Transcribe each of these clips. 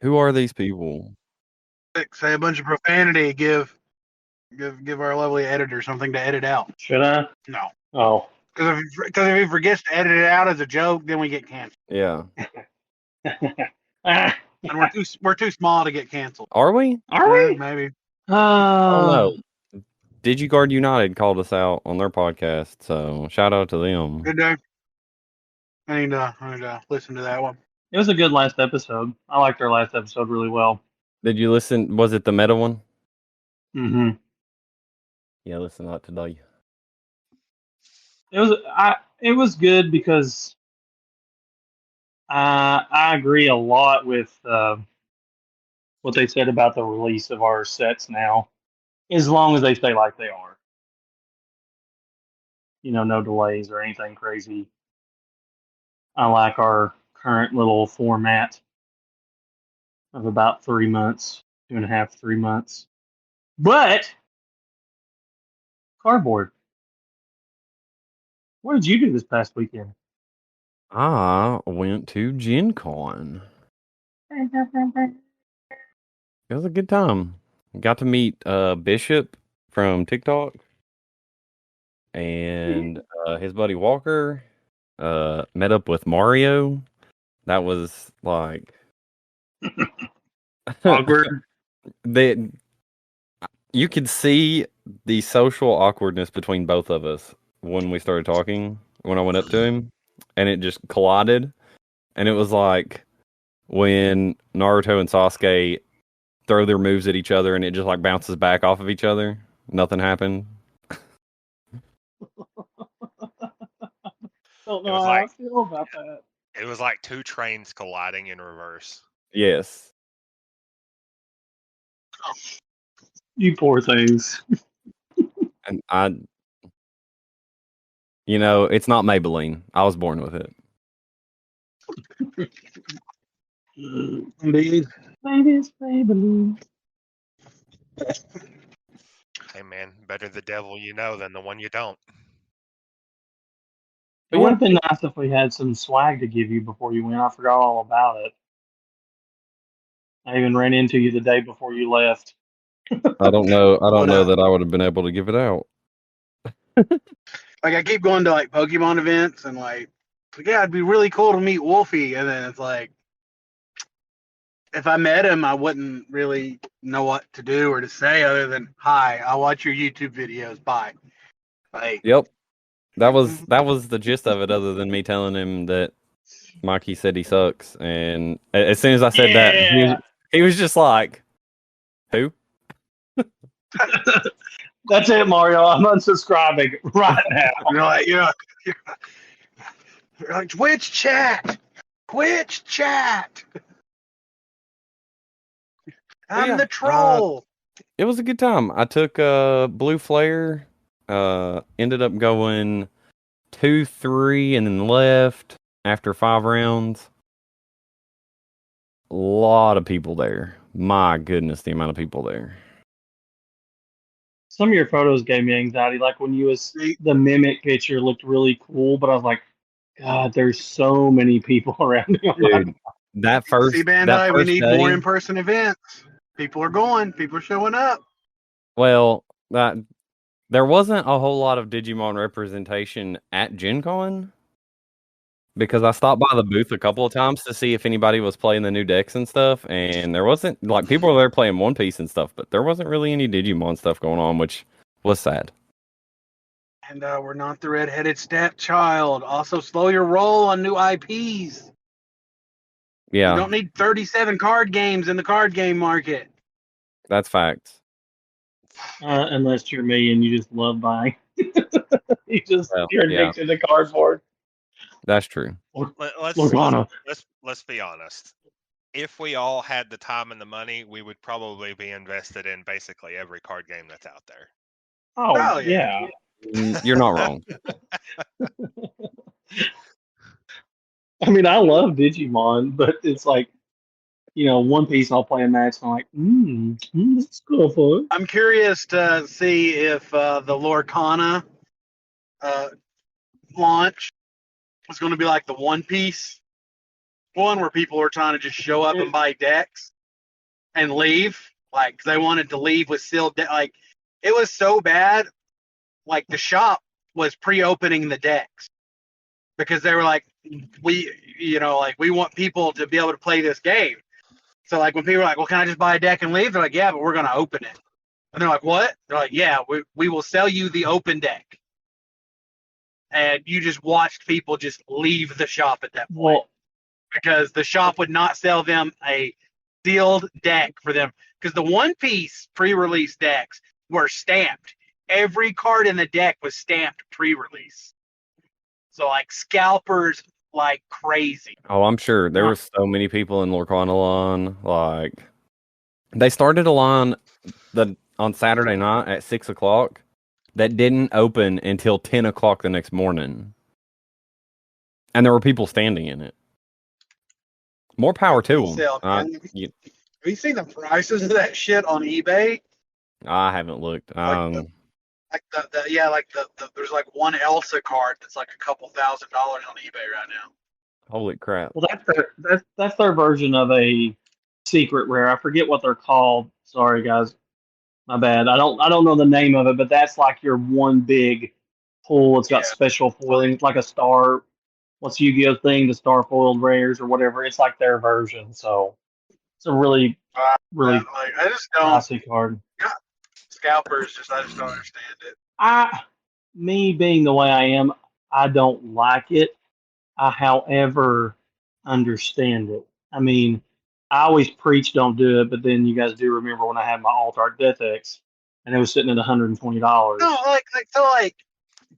Who are these people? Say a bunch of profanity. Give our lovely editor something to edit out. Should I? No, Oh. because if he forgets to edit it out as a joke, then we get canceled. Yeah. Ah, And we're too small to get canceled. Are we? are we? Maybe. I don't know. DigiGuard United called us out on their podcast, so shout out to them. Good day. I need to listen to that one. It was a good last episode. I liked our last episode really well. Did you listen? Was it the meta one? Mm-hmm. Yeah, listen to that today. It was good because I agree a lot with what they said about the release of our sets now, as long as they stay like they are. No delays or anything crazy. I like our current little format of about 3 months, 2.5, 3 months. But cardboard. What did you do this past weekend? I went to GenCon. It was a good time. Got to meet Bishop from TikTok and his buddy Walker. Met up with Mario. That was like Awkward. You could see the social awkwardness between both of us when we started talking. When I went up to him, and it just collided, and it was like when Naruto and Sasuke throw their moves at each other, and it just like bounces back off of each other. Nothing happened. Don't know how I feel about that. It was like two trains colliding in reverse. Yes. You poor things. And it's not Maybelline. I was born with it. Indeed. Ladies, Maybelline. Hey man, better the devil you know than the one you don't. It would have been nice if we had some swag to give you before you went. I forgot all about it. I even ran into you the day before you left. I don't know that I would have been able to give it out. Like I keep going to like Pokemon events and like yeah, it'd be really cool to meet Wolfie, and then it's like if I met him, I wouldn't really know what to do or to say other than hi. I watch your YouTube videos. Bye. Like Yep. That was the gist of it, other than me telling him that Mikey said he sucks. And as soon as I said that, he was just like, who? That's it, Mario. I'm unsubscribing right now. You're like Twitch chat. I'm the troll. It was a good time. I took Blue Flare, ended up going 2-3 and then left after 5 rounds. A lot of people there. My goodness, the amount of people there. Some of your photos gave me anxiety. Like when the mimic picture looked really cool, but I was like, God, there's so many people around me. Dude, that first Bandai, we need day, more in-person events. People are going. People are showing up. Well, there wasn't a whole lot of Digimon representation at GenCon because I stopped by the booth a couple of times to see if anybody was playing the new decks and stuff, and there wasn't, like, people were there playing One Piece and stuff, but there wasn't really any Digimon stuff going on, which was sad. And we're not the redheaded stepchild. Also, slow your roll on new IPs. Yeah. You don't need 37 card games in the card game market. That's facts. Unless you're me and you just love buying. You're addicted to cardboard. That's true. Let's be honest. If we all had the time and the money, we would probably be invested in basically every card game that's out there. Oh yeah. You're not wrong. I mean, I love Digimon, but it's like, One Piece, I'll play a match, and I'm like, this is cool fun. I'm curious to see if the Lorcana launch is going to be like the One Piece one where people were trying to just show up and buy decks and leave, like 'cause they wanted to leave with sealed like it was so bad. Like the shop was pre-opening the decks because they were like, we want people to be able to play this game. So like when people were like, well, can I just buy a deck and leave? They're like, yeah, but we're gonna open it. And they're like, what? They're like, yeah, we will sell you the open deck. And you just watched people just leave the shop at that point because the shop would not sell them a sealed deck for them because the One Piece pre-release decks were stamped. Every card in the deck was stamped pre-release. So like scalpers like crazy. Oh, I'm sure there were so many people in Lorcana line. Like they started a line on Saturday night at 6 o'clock that didn't open until 10 o'clock the next morning. And there were people standing in it. More power to them. Have you seen the prices of that shit on eBay? I haven't looked. There's like one Elsa card that's like a couple $1,000 on eBay right now. Holy crap! Well, that's their version of a secret rare. I forget what they're called. Sorry, guys, my bad. I don't know the name of it, but that's like your one big pull. It's got special foiling. It's like a star. What's Yu-Gi-Oh thing? The star foiled rares or whatever. It's like their version. So it's a really I just don't. classy card. Scalpers, I just don't understand it. Me being the way I am, I don't like it. I, however, understand it. I mean, I always preach don't do it, but then you guys do remember when I had my Alt Art Death X and it was sitting at $120. No,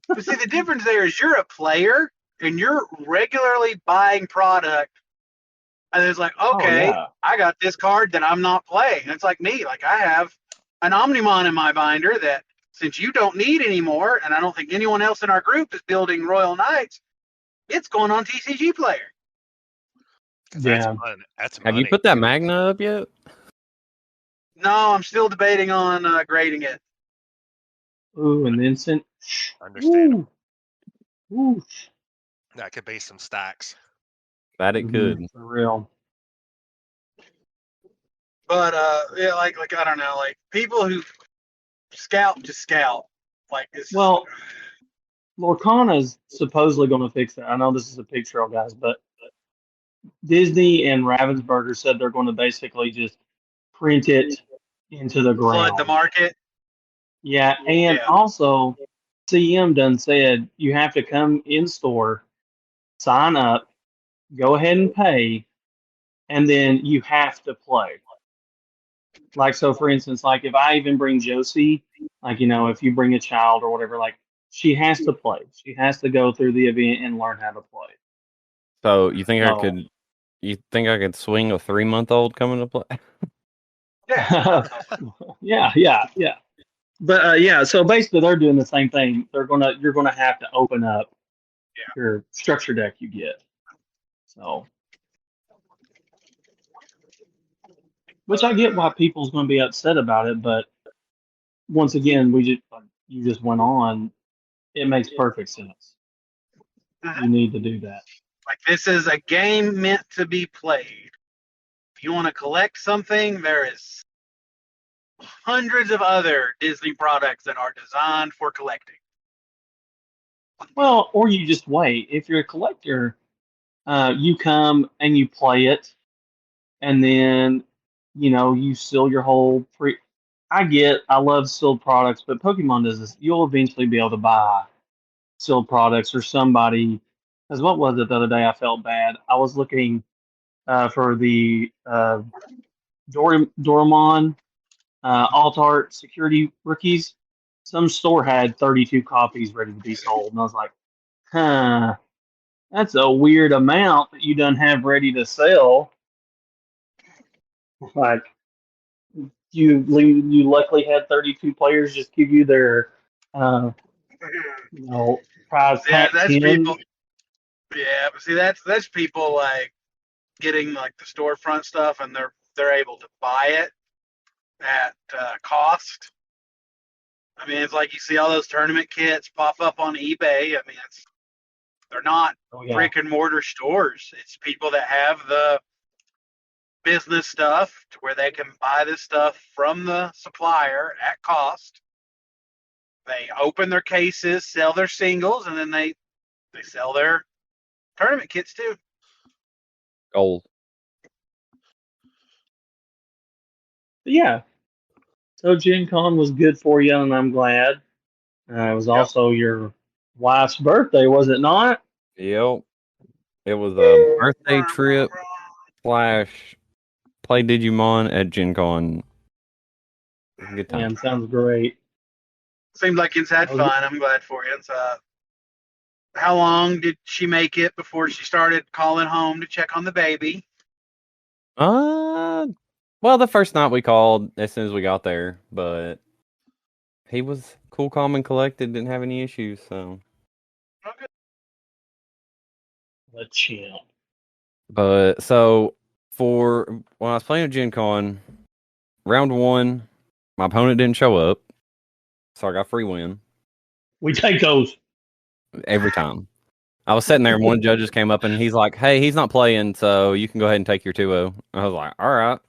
but see, the difference there is you're a player and you're regularly buying product. And it's like, okay, I got this card that I'm not playing. And it's like me, like I have an Omnimon in my binder that since you don't need anymore, and I don't think anyone else in our group is building Royal Knights, it's going on TCG Player. That's fun. That's Have you put that Magna up yet? No, I'm still debating on grading it. Ooh, an instant. Understandable. Ooh. That could be some stacks. That it could. For real. But like I don't know, like people who scout. Like it's Lorcana's supposedly going to fix that. I know this is a picture trail, guys, but Disney and Ravensburger said they're going to basically just print it into the ground. Flood the market. Yeah, and also CM done said you have to come in store, sign up, go ahead and pay, and then you have to play. Like, so for instance, like if I even bring Josie, like, if you bring a child or whatever, like she has to play. She has to go through the event and learn how to play. So you think I could swing a 3-month-old coming to play? Yeah. Yeah. But so basically they're doing the same thing. You're gonna have to open up your structure deck you get. So, which I get why people's going to be upset about it, but once again, you just went on. It makes perfect sense. You need to do that. Like this is a game meant to be played. If you want to collect something, there is hundreds of other Disney products that are designed for collecting. Well, or you just wait. If you're a collector, you come and you play it, and then you seal your whole I love sealed products, but Pokemon does this. You'll eventually be able to buy sealed products or somebody. Because what was it the other day? I felt bad. I was looking for the Doraemon Alt Art Security Rookies. Some store had 32 copies ready to be sold, and I was like, that's a weird amount that you done have ready to sell. Like, you luckily had 32 players just give you their prize pack. That's 10. people. Yeah, but see, that's people like getting like the storefront stuff, and they're able to buy it at cost. I mean, it's like you see all those tournament kits pop up on eBay. I mean, They're not Oh yeah. brick and mortar stores. It's people that have the business stuff to where they can buy this stuff from the supplier at cost. They open their cases, sell their singles, and then they sell their tournament kits too. Gold. But yeah. So GenCon was good for you, and I'm glad. It was also your wife's birthday, was it not? Yep. It was a birthday trip / play Digimon at GenCon. Good time. Man, sounds great. Seemed like it's had fun. I'm glad for you. So, how long did she make it before she started calling home to check on the baby? Well, the first night we called as soon as we got there, but he was cool, calm, and collected. Didn't have any issues. So, Okay. The champ. but so for when I was playing at GenCon, round 1, my opponent didn't show up, so I got free win We take those. every time. I was sitting there, and one of the judges came up, and he's like, "Hey, he's not playing, so you can go ahead and take your 2-0." I was like, "All right."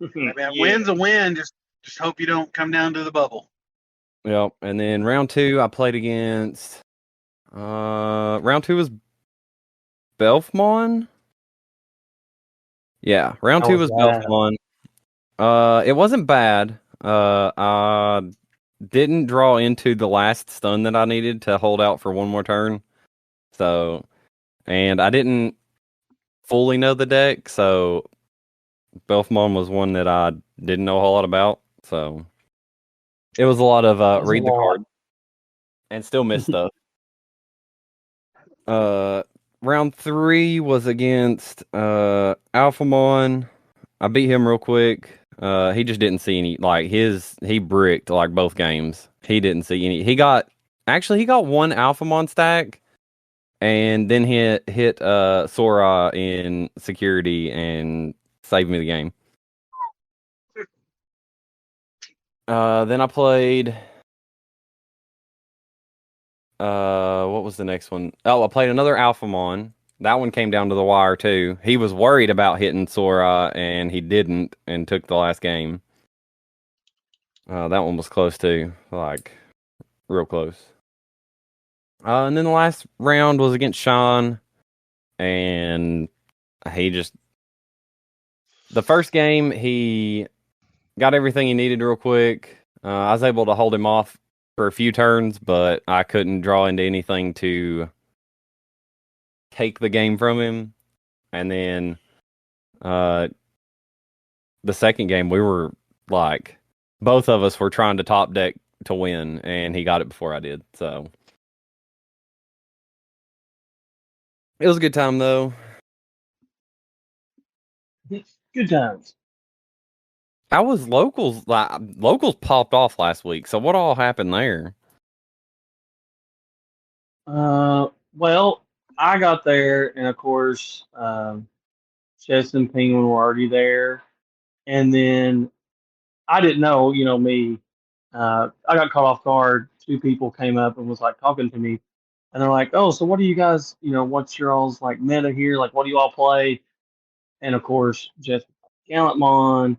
I mean, win's a win. Just hope you don't come down to the bubble. Yep. And then round 2, I played against. Round 2 was Belfmon. Yeah, round 2 was Belfmon. It wasn't bad. I didn't draw into the last stun that I needed to hold out for one more turn. So, and I didn't fully know the deck, so Belfmon was one that I didn't know a whole lot about. So, it was a lot of read the card and still miss stuff. Round 3 was against Alphamon. I beat him real quick. He just didn't see any, like, he bricked like both games. He didn't see any. He got one Alphamon stack and then hit Sora in security and saved me the game. Then I played what was the next one? Oh, I played another Alphamon. That one came down to the wire too. He was worried about hitting Sora and he didn't and took the last game. That one was close too, like real close. And then the last round was against Sean, and the first game he got everything he needed real quick. I was able to hold him off for a few turns, but I couldn't draw into anything to take the game from him. And then the second game, we were like, both of us were trying to top deck to win, and he got it before I did. So it was a good time, though. Good times. How was locals? Locals popped off last week. So what all happened there? Well, I got there, and of course, Chess and Penguin were already there, and then I didn't know, me. I got caught off guard. 2 people came up and was like talking to me, and they're like, "Oh, so what do you guys, what's your all's like meta here? Like, what do you all play?" And of course, Jess Gallantmon.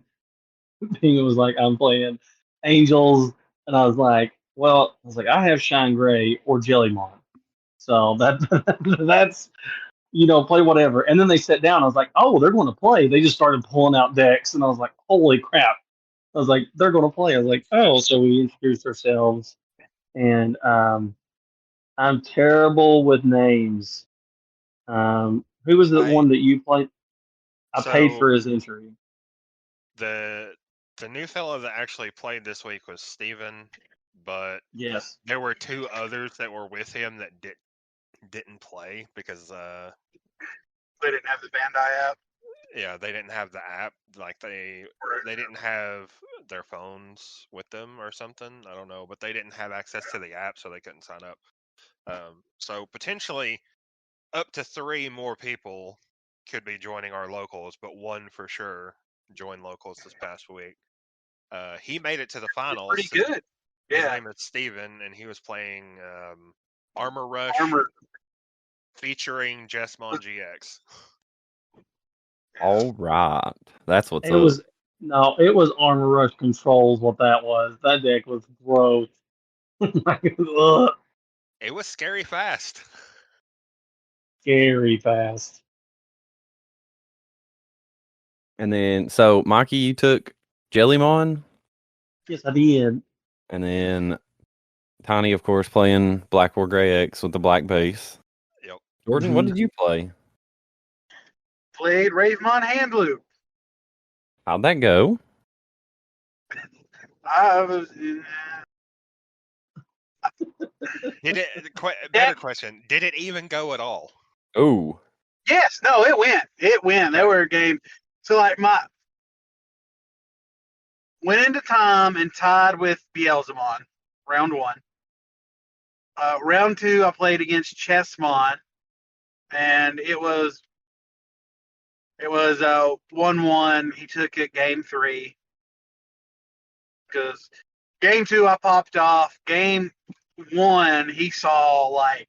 Penguin was like, "I'm playing Angels," and I was like, I have Shine Gray or Jellymon, so that's play whatever." And then they sat down. I was like, "Oh, they're going to play." They just started pulling out decks, and I was like, "Holy crap!" I was like, "They're going to play." I was like, "Oh," so we introduced ourselves, and I'm terrible with names. Who was the one that you played? I paid for his entry. The new fellow that actually played this week was Steven, but yes, there were 2 others that were with him that didn't play because They didn't have the Bandai app. Yeah, they didn't have the app. Like they didn't have their phones with them or something. I don't know, but they didn't have access to the app, so they couldn't sign up. So potentially up to 3 more people could be joining our locals, but 1 for sure joined locals this past week. He made it to the finals. Pretty good. His Yeah. name is Steven, and he was playing Armor Rush. featuring Jesmon GX. All right, that's what's It up. was it was Armor Rush Controls. What that was? That deck was gross. Ugh, It was scary fast. scary fast. And then, so Mikey, you took Jellymon, Yes, I did. and then Tiny, of course, playing Black War Grey X with the black base. Yep. Jordan, what did you play? Played Ravemon Hand Loop. How'd that go? I was. Did it? Better question. Did it even go at all? Oh, Yes, no, it went. It went. There were games. So like went into time and tied with Beelzemon, round one. Round two, I played against Chessmon, and it was 1-1. He took it game three because game two I popped off. Game one, he saw like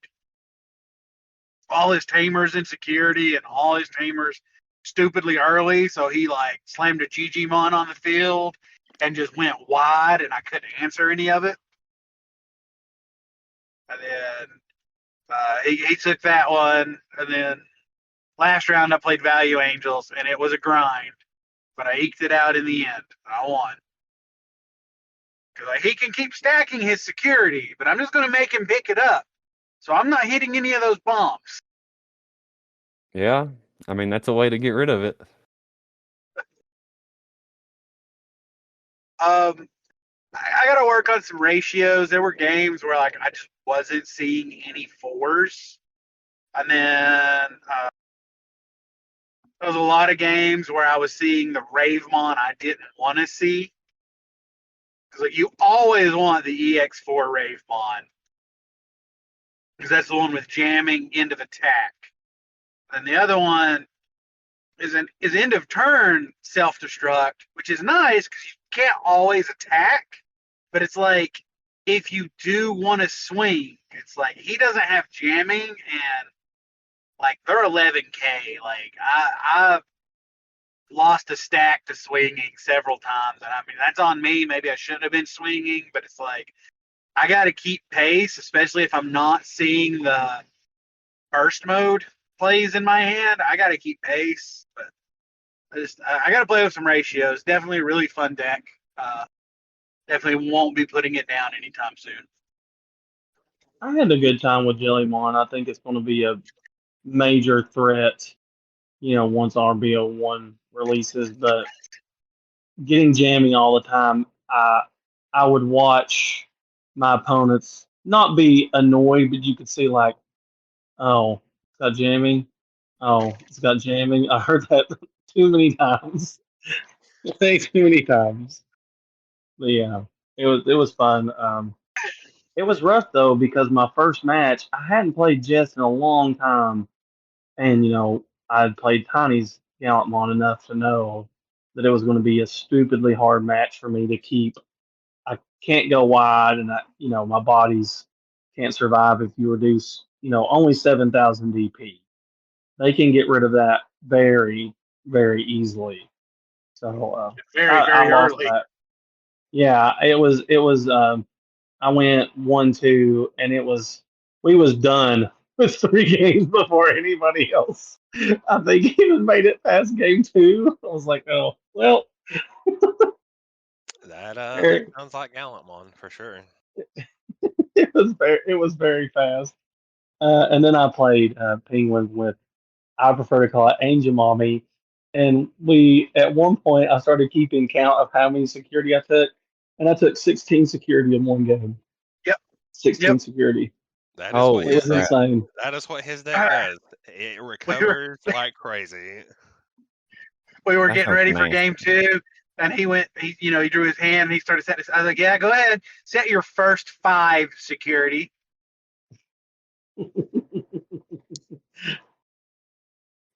all his tamers in security and all his tamers stupidly early, so he like slammed a Digimon on the field and just went wide, and I couldn't answer any of it. And then he took that one, and then last round I played Value Angels, and it was a grind, but I eked it out in the end. I won. Because like, he can keep stacking his security, but I'm just going to make him pick it up. So I'm not hitting any of those bombs. yeah. I mean, that's a way to get rid of it. I got to work on some ratios. There were games where like I just wasn't seeing any fours, and then there was a lot of games where I was seeing the Ravemon I didn't want to see. Because like you always want the EX4 Ravemon, because that's the one with jamming end of attack, and the other one is end of turn self destruct, which is nice because you can't always attack. But it's like if you do want to swing, it's like he doesn't have jamming, and like they're 11K. Like I lost a stack to swinging several times, and I mean that's on me. Maybe I shouldn't have been swinging, but it's like I got to keep pace, especially if I'm not seeing the burst mode plays in my hand. I got to keep pace, but I got to play with some ratios. Definitely a really fun deck. Definitely won't be putting it down anytime soon. I had a good time with Jellymon. I think it's going to be a major threat, once RBO1 releases. But getting jamming all the time, I would watch my opponents not be annoyed, but you could see like, oh, it's got jamming. Oh, it's got jamming. I heard that too many times. Way too many times. But yeah, it was fun. It was rough though because my first match I hadn't played Jess in a long time, and I had played Tiny's Gallantmon enough to know that it was going to be a stupidly hard match for me to keep. I can't go wide, and my bodies can't survive if you reduce only 7,000 DP. They can get rid of that very very easily. So Very, I very lost early. that. Yeah, it was. I went 1-2, and we was done with 3 games before anybody else. I think even made it past game 2. I was like, oh well. That sounds like Gallantmon for sure. It was very fast. And then I played Penguin with, I prefer to call it Angel Mommy. And we, at one point, I started keeping count of how many security I took, and I took 16 security in one game. Yep. 16 security. That is what Holy It was crap. insane. that is what his deck does. It recovers like crazy. We were That getting sounds ready for nasty. game 2, and he drew his hand, and he started setting I was like, yeah, go ahead, set your first 5 security.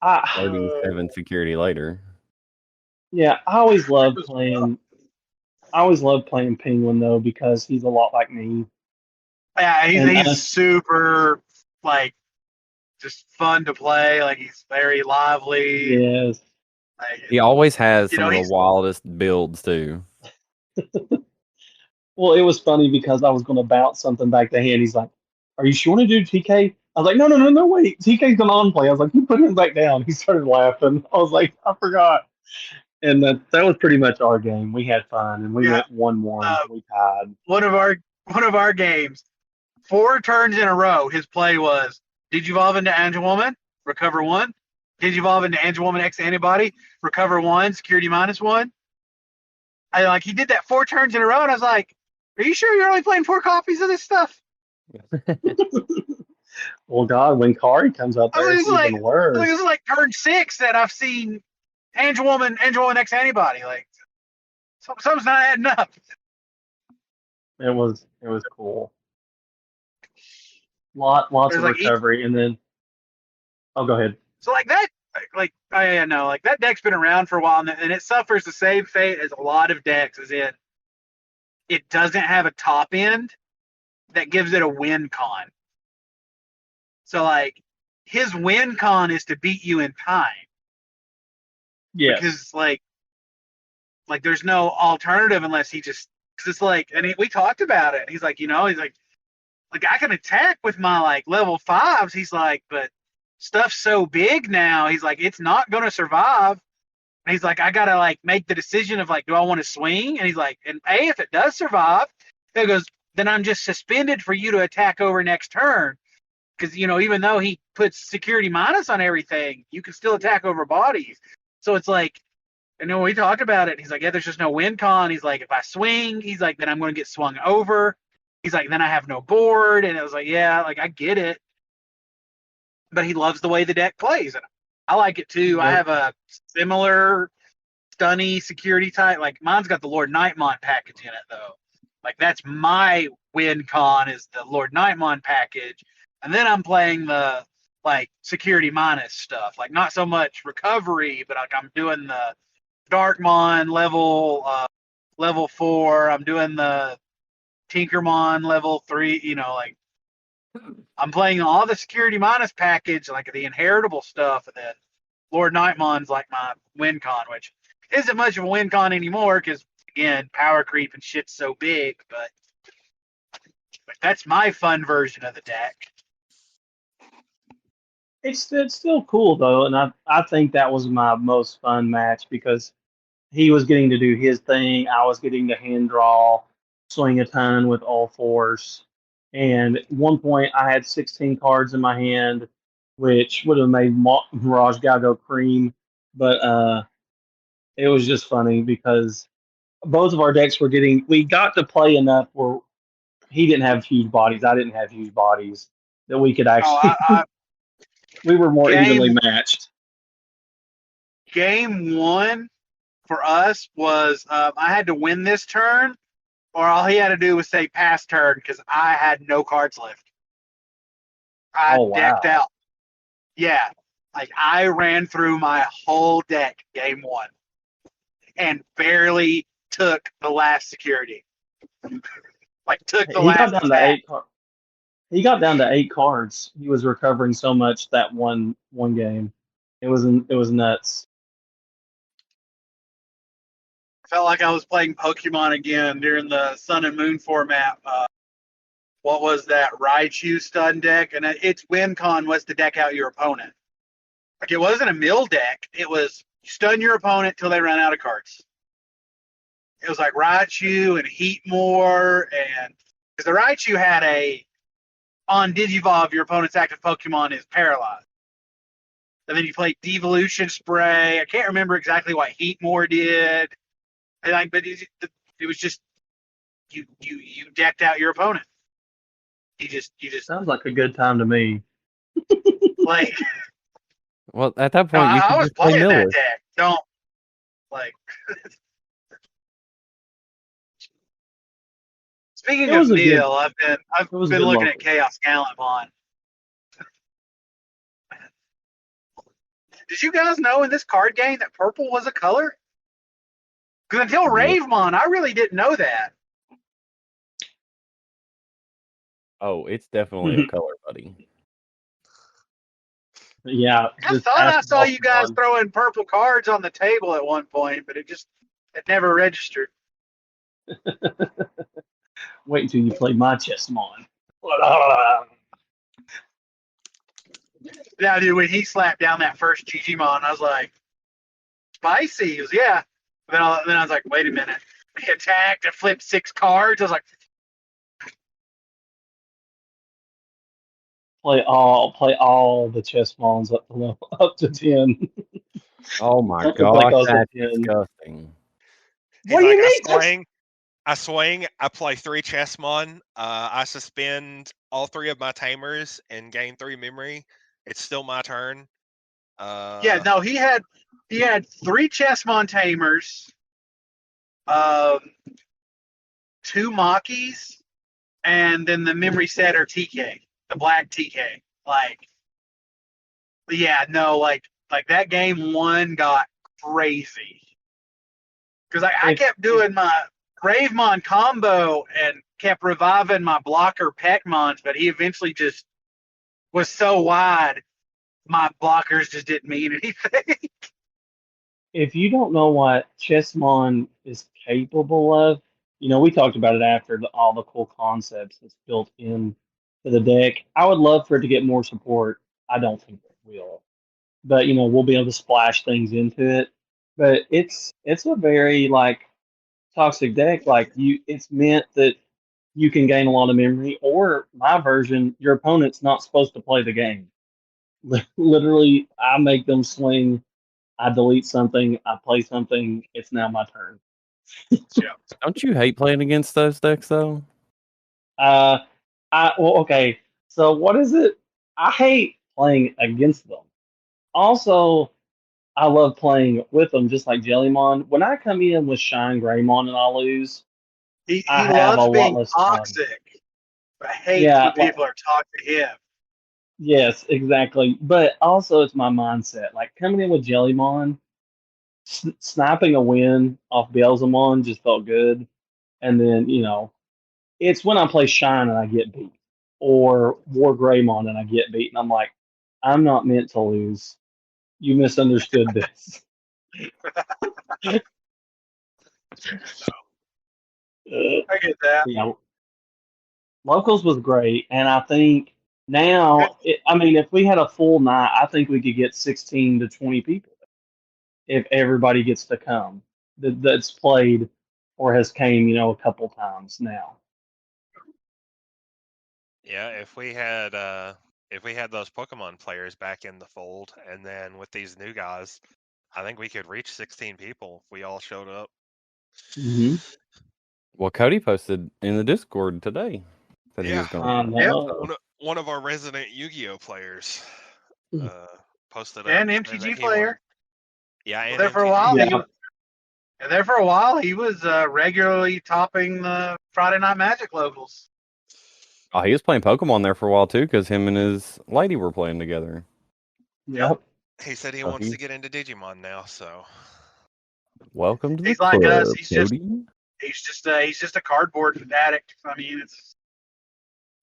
37 security later. Yeah, I always loved playing. I always loved playing Penguin though because he's a lot like me. Yeah, And he's super like just fun to play. Like he's very lively. Yes. Like, He always has You some know, of the he's- wildest builds too. Well, it was funny because I was going to bounce something back to him. He's like, "Are you sure to do TK?" I was like, "No, wait. TK's going on play." I was like, "You put him back down." He started laughing. I was like, "I forgot." And that was pretty much our game. We had fun, and we Yeah. went 1-1. We tied. one of our games, 4 turns in a row, his play was Digivolve into Angelwoman, recover 1. Digivolve into Angelwoman X antibody, recover 1, security -1. He did that 4 turns in a row, and I was like, "Are you sure you're only playing 4 copies of this stuff?" Well, God, when Kari comes up there, it's even This worse. is like turn 6 that I've seen Angelwoman X antibody. Like something's not adding up. It was cool. Lots of There's recovery, and then go ahead. So that, I know, like that deck's been around for a while, and it suffers the same fate as a lot of decks, as in it doesn't have a top end that gives it a win con. So like his win con is to beat you in time. Yes. Because like there's no alternative unless he just, because it's like, and we talked about it. He's like, he's like I can attack with my like level 5s. He's like, but stuff's so big now. He's like, it's not gonna survive. And he's like, I gotta like make the decision of like, do I want to swing? And he's like, and if it does survive, he goes, then I'm just suspended for you to attack over next turn. Because even though he puts security minus on everything, you can still attack over bodies. So it's like, we talked about it. He's like, yeah, there's just no win con. He's like, if I swing, he's like, then I'm going to get swung over. He's like, then I have no board. And it was like, yeah, like I get it. But he loves the way the deck plays. And I like it too. Yep. I have a similar stunny security type. Like mine's got the Lord Nightmon package in it though. Like that's my win con is the Lord Nightmon package. And then I'm playing the like security minus stuff. Like not so much recovery, but like I'm doing the Darkmon level 4. I'm doing the Tinkermon level 3, like I'm playing all the security minus package, like the inheritable stuff, and then Lord Nightmon's like my win con, which isn't much of a win con anymore because again, power creep and shit's so big, but that's my fun version of the deck. It's still cool though, and I think that was my most fun match because he was getting to do his thing. I was getting to hand draw, swing a ton with all fours. And at one point, I had 16 cards in my hand, which would have made Mirage Guy go cream. But it was just funny because both of our decks we got to play enough where he didn't have huge bodies, I didn't have huge bodies, that we could actually, we were more evenly matched. Game 1 for us was I had to win this turn, or all he had to do was say pass turn because I had no cards left. I decked out. Yeah. Like I ran through my whole deck game 1 and barely took the last security. Like took the last attack. He got down to 8 cards. He was recovering so much that one game. It was nuts. Felt like I was playing Pokemon again during the Sun and Moon format. What was that? Raichu stun deck, and its win con was to deck out your opponent. Like it wasn't a mill deck. It was stun your opponent till they run out of cards. It was like Raichu and Heatmore, and because the Raichu had on Digivolve, your opponent's active Pokemon is paralyzed. And then you play Devolution Spray. I can't remember exactly what Heatmore did. And but it was just you decked out your opponent. You just sounds like a good time to me. Like, well, at that point, I was playing that deck. Don't like. Speaking of Neil, I've been looking at Chaos Gallantmon. Did you guys know in this card game that purple was a color? Because until Ravemon, I really didn't know that. Oh, it's definitely a color, buddy. Yeah, I just thought I ask saw you guys Pokemon. throwing purple cards on the table at one point, but it never registered. Wait until you play my Chessmon. Yeah, dude, when he slapped down that first Digimon, I was like, spicy. He goes, yeah. Then I was like, wait a minute. He attacked and flipped 6 cards. I was like, Play all the Chessmons up to up to 10. Oh my Up to play gosh, close to that's 10. disgusting. What He's do like, you I mean? swing, I play 3 Chessmon, I suspend all 3 of my tamers and gain 3 memory. It's still my turn. yeah, no, he had 3 Chessmon tamers, 2 Makis, and then the memory setter TK, the black TK. Like, yeah, no, like that game 1 got crazy. Because I kept doing my Gravemon combo and kept reviving my blocker Peckmons, but he eventually just was so wide, my blockers just didn't mean anything. If you don't know what Chessmon is capable of, we talked about it after all the cool concepts that's built in to the deck. I would love for it to get more support. I don't think it will, but we'll be able to splash things into it. But it's a very toxic deck. It's meant that you can gain a lot of memory, or my version, your opponent's not supposed to play the game. Literally, I make them swing. I delete something, I play something, it's now my turn. Yeah. Don't you hate playing against those decks though? Okay. So what is it? I hate playing against them. Also, I love playing with them, just like Jellymon. When I come in with Shine Greymon and I lose, He I have a loves lot being less fun. toxic, but hates Yeah, when people are toxic to him. yes, exactly. But also, it's my mindset. Like coming in with Jellymon, sniping a win off Beelzemon just felt good. And then, it's when I play Shine and I get beat, or War Greymon and I get beat, and I'm like, I'm not meant to lose. You misunderstood this. I get that. Yeah, locals was great, and I think now, if we had a full night, I think we could get 16 to 20 people if everybody gets to come that's played or has came, a couple times now. Yeah, if we had those Pokemon players back in the fold, and then with these new guys, I think we could reach 16 people if we all showed up. Mm-hmm. Well, Cody posted in the Discord today that he Yeah. was going. Yep. One of our resident Yu-Gi-Oh players posted up And saying MTG that he player. Yeah, and There for a MTG. while, he was regularly topping the Friday Night Magic locals. Oh, he was playing Pokemon there for a while too, because him and his lady were playing together. Yep. He said he wants to get into Digimon now, so Welcome to the He's club, like us. He's Cody. just a cardboard addict. I mean,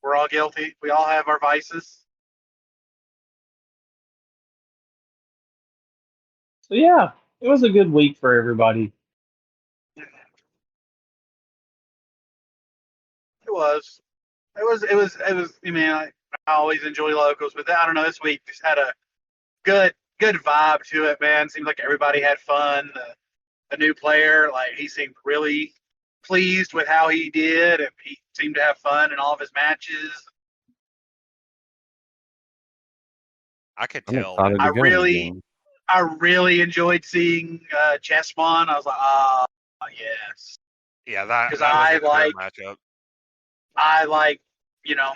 we're all guilty. We all have our vices. So yeah, it was a good week for everybody. It was. I mean, I always enjoy locals, but I don't know. This week just had a good vibe to it, man. Seems like everybody had fun. The new player, like he seemed really pleased with how he did, and he seemed to have fun in all of his matches. I could I'm tell. excited to go again. I really enjoyed seeing Chessmon. I was like, ah, yes. Yeah, that Because was a clear matchup. I like,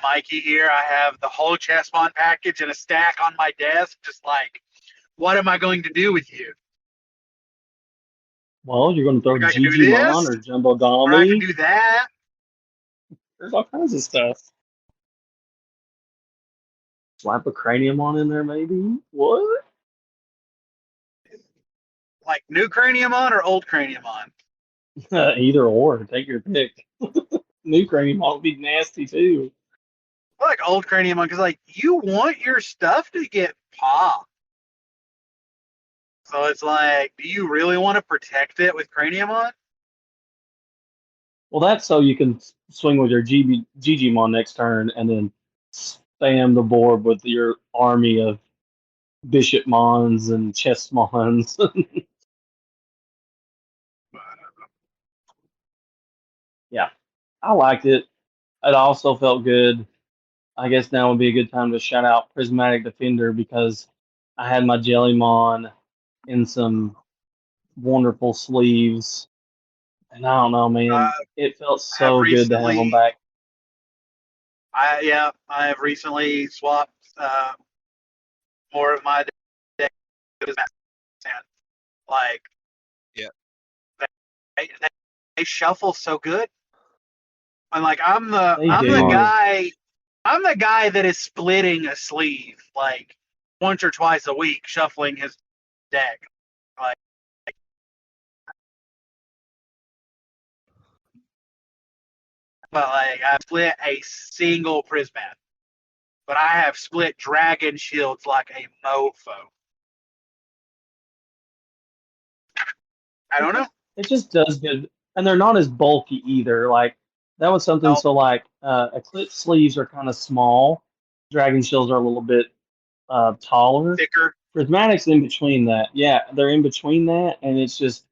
Mikey here. I have the whole Chessmon package in a stack on my desk. Just like, what am I going to do with you? Well, you're going to throw I can do Digimon this, or Jumbo or I can Gami. do that. There's all kinds of stuff. Slap a cranium on in there, maybe. What? Like new Craniumon or old Craniumon? Either or. Take your pick. New cranium would be nasty too. I like old Craniamon because like you want your stuff to get popped. So it's like, do you really want to protect it with Craniamon? Well, that's so you can swing with your Gigimon next turn and then spam the board with your army of Bishopmons and Chessmons. Yeah, I liked it. It also felt good. I guess now would be a good time to shout out Prismatic Defender because I had my Jellymon in some wonderful sleeves. And I don't know, man. It felt I have so good to have them recently, back. I have recently swapped more of my deck with that. Like, Yeah. they shuffle so good. And like, I'm They the do. guy. I'm the guy that is splitting a sleeve like once or twice a week, shuffling his deck. Like, but like I split a single Prismat, but I have split Dragon Shields like a mofo. I don't know. It just does good. And they're not as bulky either. Like, that was something. No, So, like, Eclipse sleeves are kind of small, Dragon Shields are a little bit taller. thicker. Prismatic's in between that. Yeah, they're in between that. And it's just,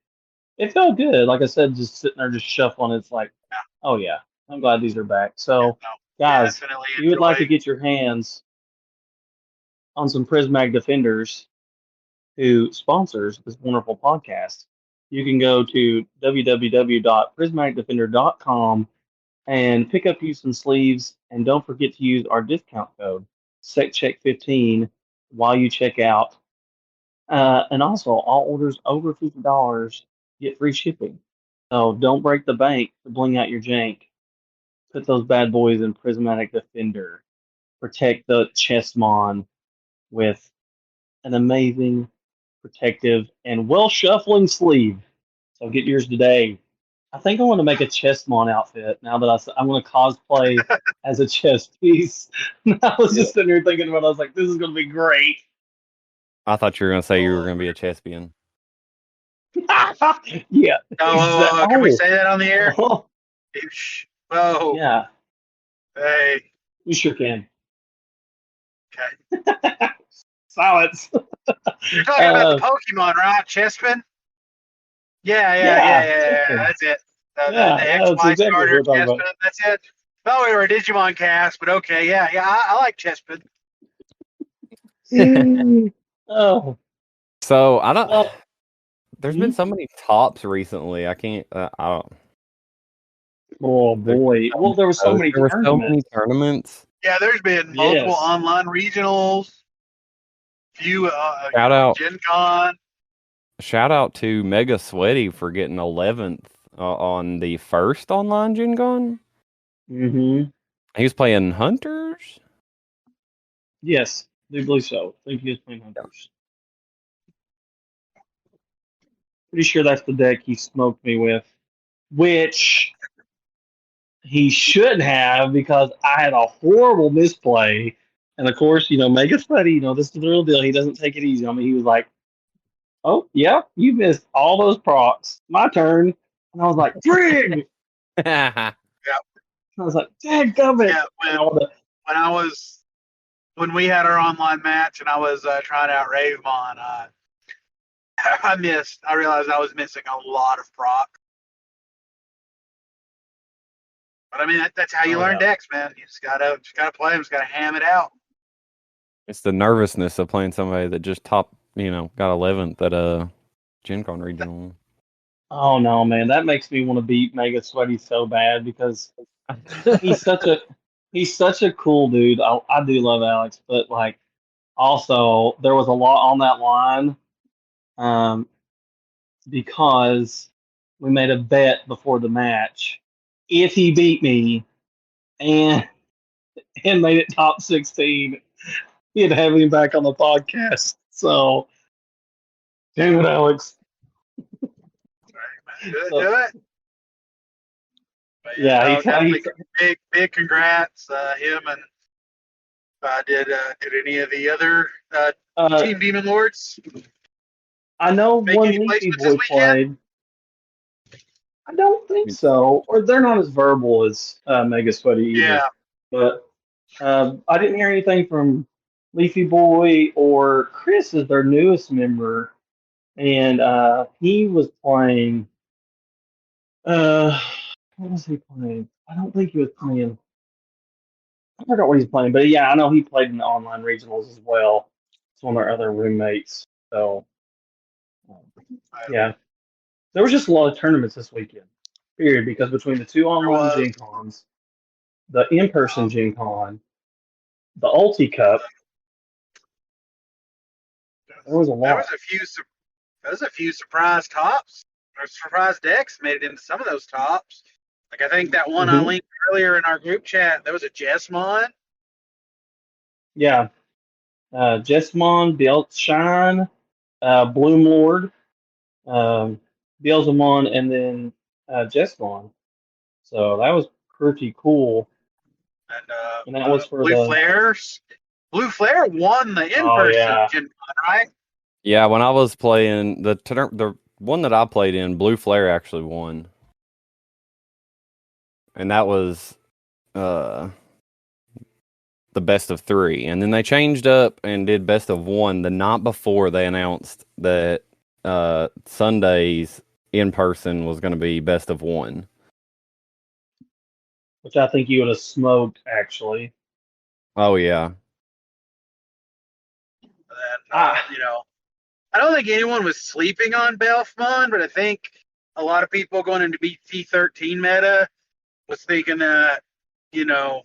it felt good. Like I said, just sitting there, just shuffling. It's like, Yeah, oh, yeah, I'm glad these are back. So, no, guys, definitely if you would like to enjoy. get your hands on some Prismatic Defenders who sponsors this wonderful podcast, you can go to www.prismaticdefender.com and pick up you some sleeves. And don't forget to use our discount code SecCheck15 while you check out. And also, all orders over $50 get free shipping. So don't break the bank to bling out your jank. Put those bad boys in Prismatic Defender. Protect the Chessmon with an amazing, protective, and well shuffling sleeve. So get yours today. I think I want to make a Chessmon outfit now that I'm going to cosplay as a chess piece. I was just sitting here thinking about it. I was like, this is going to be great. I thought you were going to say you were Oh, going to be a thespian. Yeah. oh, can we say that on the air? Oh, Oh, yeah, hey, we sure can. okay. Silence. You're talking about the Pokemon, right, Chespin? Yeah, Yeah. Chespin. That's it. The Yeah, that's XY exactly what starter we're talking Chespin. about. That's it. Thought we were a Digimon cast, but okay, yeah. I like Chespin. Oh, So I don't. well, There's been so many tops recently. I can't. I don't. oh boy. Well, there were so many There were so many tournaments. tournaments. Yeah, there's been multiple Yes. online regionals. Few, Shout out! GenCon. Shout out to Mega Sweaty for getting 11th on the first online GenCon. Mm-hmm. He was playing Hunters. Yes, I believe so. I think he was playing Hunters. Pretty sure that's the deck he smoked me with, which he should have because I had a horrible misplay. And of course, Mega Sweaty, this is the real deal. He doesn't take it easy on me. He was like, "Oh, yeah, you missed all those procs. My turn." And I was like, "Frig!" Yeah, I was like, "Dadgummit!" yeah. When we had our online match and I was trying out Ravemon, I realized I was missing a lot of proc. But I mean, that's how you learn decks, man. You just gotta play them, just gotta ham it out. It's the nervousness of playing somebody that just got 11th at Gen Con regional. Oh no, man, that makes me want to beat Mega Sweaty so bad because he's such a cool dude. I do love Alex, but like also there was a lot on that line, because we made a bet before the match. If he beat me and made it top 16, he'd have him back on the podcast. So, damn it, Alex. Do it. But Yeah, definitely big congrats, him and Did any of the other Team Demon Lords I know make one any Leafy placements this Boy weekend? played. I don't think so, or they're not as verbal as Mega Sweaty either. Yeah, But I didn't hear anything from Leafy Boy or Chris is their newest member, and he was playing. What was he playing? I don't think he was playing. I forgot what he's playing, but yeah, I know he played in the online regionals as well. It's one of our other roommates. So yeah, there was just a lot of tournaments this weekend. Period, because between the two there online was. Gen Cons, the in-person Gen Con, the Ulti Cup, there was a There was lot. a few. There was a few surprise tops or surprise decks made it into some of those tops. Like I think that one I Hmm. linked earlier in our group chat. There was a Jessmon. Yeah, Jessamon, Belt Shine, Bloom Lord, um, Beelzemon, and then Jessamon. So that was pretty cool. And And that was for Blue the. Flares. Blue Flare won the Oh in-person yeah. Gen Con, right? Yeah, when I was playing the one that I played in, Blue Flare actually won, and that was uh the best of three. And then they changed up and did best of one the night before they announced that Sunday's in person was going to be best of one. Which I think you would have smoked actually. Oh yeah, And Ah, I don't think anyone was sleeping on Belfmon, but I think a lot of people going into BT13 meta was thinking that you know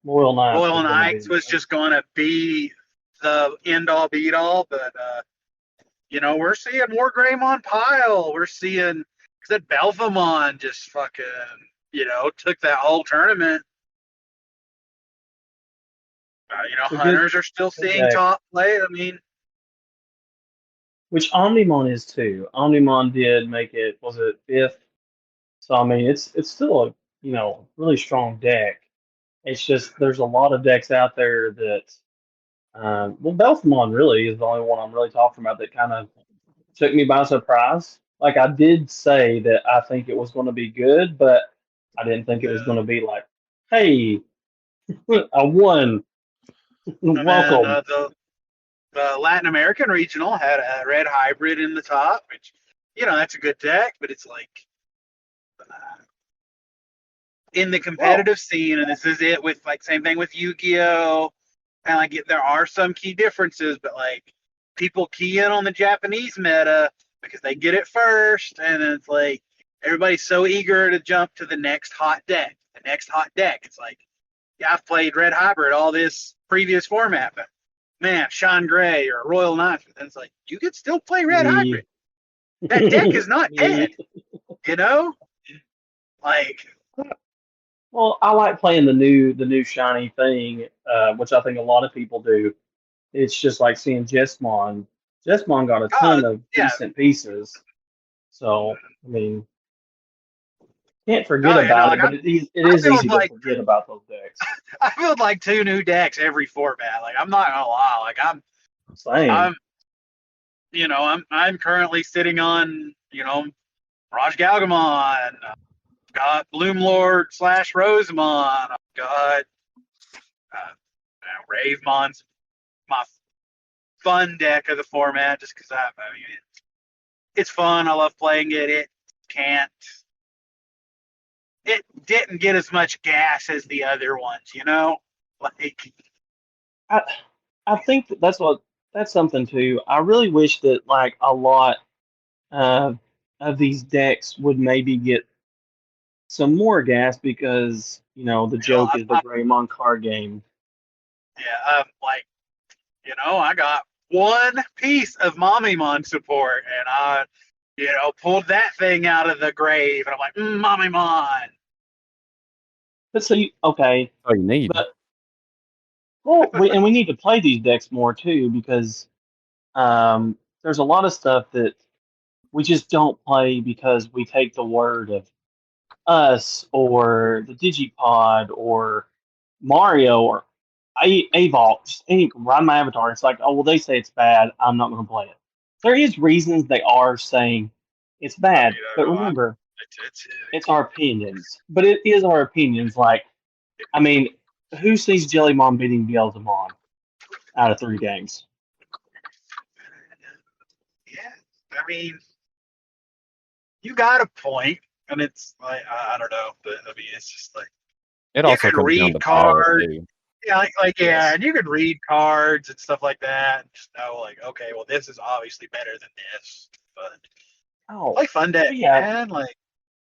Royal Knights Royal was going to Knights be. was just going to be the end all beat all, but we're seeing more Greymon Pile. We're seeing that Belfamon just fucking took that whole tournament. It's a good, Hunters are still good seeing deck. top play. I mean, Which Omnimon is too. Omnimon did make it. Was it fifth? So I mean, it's still a really strong deck. It's just there's a lot of decks out there that. Well, Belfamon really is the only one I'm really talking about that kind of took me by surprise. Like I did say that I think it was going to be good, but I didn't think it was going to be like, hey, I won. and then Welcome. the Latin American regional had a red hybrid in the top, which that's a good deck, but it's like in the Well, competitive scene, and this is it with like same thing with Yu-Gi-Oh! And like there are some key differences, but like people key in on the Japanese meta because they get it first, and it's like everybody's so eager to jump to the next hot deck. The next hot deck. It's like, yeah, I've played Red Hybrid all this previous format, but man, Sean Gray or Royal Knight, and it's like you could still play Red me, Hybrid. That deck is not dead, me. you know? Like, Well, I like playing the new shiny thing, which I think a lot of people do. It's just like seeing Jesmon. Jesmon got a oh ton of yeah, decent pieces, so I mean, can't forget oh yeah, no, about like it. But it I is build easy to like forget about those decks. I build like two new decks every format. Like I'm not gonna lie, like Same. I'm I'm currently sitting on Raj Galgamon. I've got Bloomlord / Rosemon. I've got Ravemon's my fun deck of the format just because I mean it's fun. I love playing it. Can't it didn't get as much gas as the other ones. Like I I think that's something too. I really wish that like a lot uh, of these decks would maybe get some more gas because the joke is the I Greymon card game. yeah, like I got one piece of Mommymon support, and I pulled that thing out of the grave, and I'm like, Mommymon. But so okay, all you need. but well, we need to play these decks more too because there's a lot of stuff that we just don't play because we take the word of us or the Digipod or Mario or Vault, just run my avatar. It's like, oh well, they say it's bad. I'm not going to play it. There is reasons they are saying it's bad, but remember, it's our opinions. But it is our opinions. Like, I mean, who sees Jellymon beating Beelzemon out of 3 games? Yeah, I mean, you got a point, and it's like I don't know, but I mean, it's just like It you also could comes down read to power cards. too. Yeah, yeah, Yes. and you could read cards and stuff like that, and just know, like, okay, well, this is obviously better than this. But play fun deck, man. Like,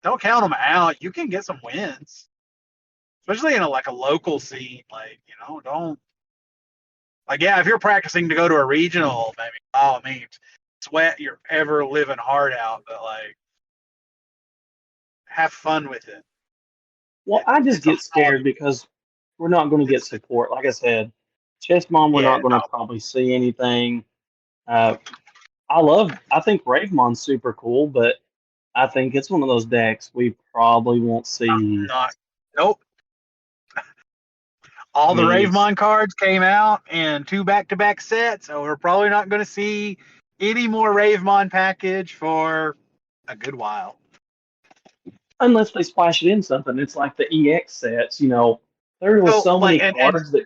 don't count them out. You can get some wins, especially in a local scene. Like, don't yeah. If you're practicing to go to a regional, maybe by all means, sweat your ever living heart out, but like, have fun with it. Well, I just get scared because we're not going to get support. Like I said, Chessmon, we're not going to probably see anything. I think Ravemon's super cool, but I think it's one of those decks we probably won't see. Nope. All the Ravemon cards came out in 2 back-to-back sets, so we're probably not going to see any more Ravemon package for a good while. Unless they splash it in something. It's like the EX sets, there was so many cards that...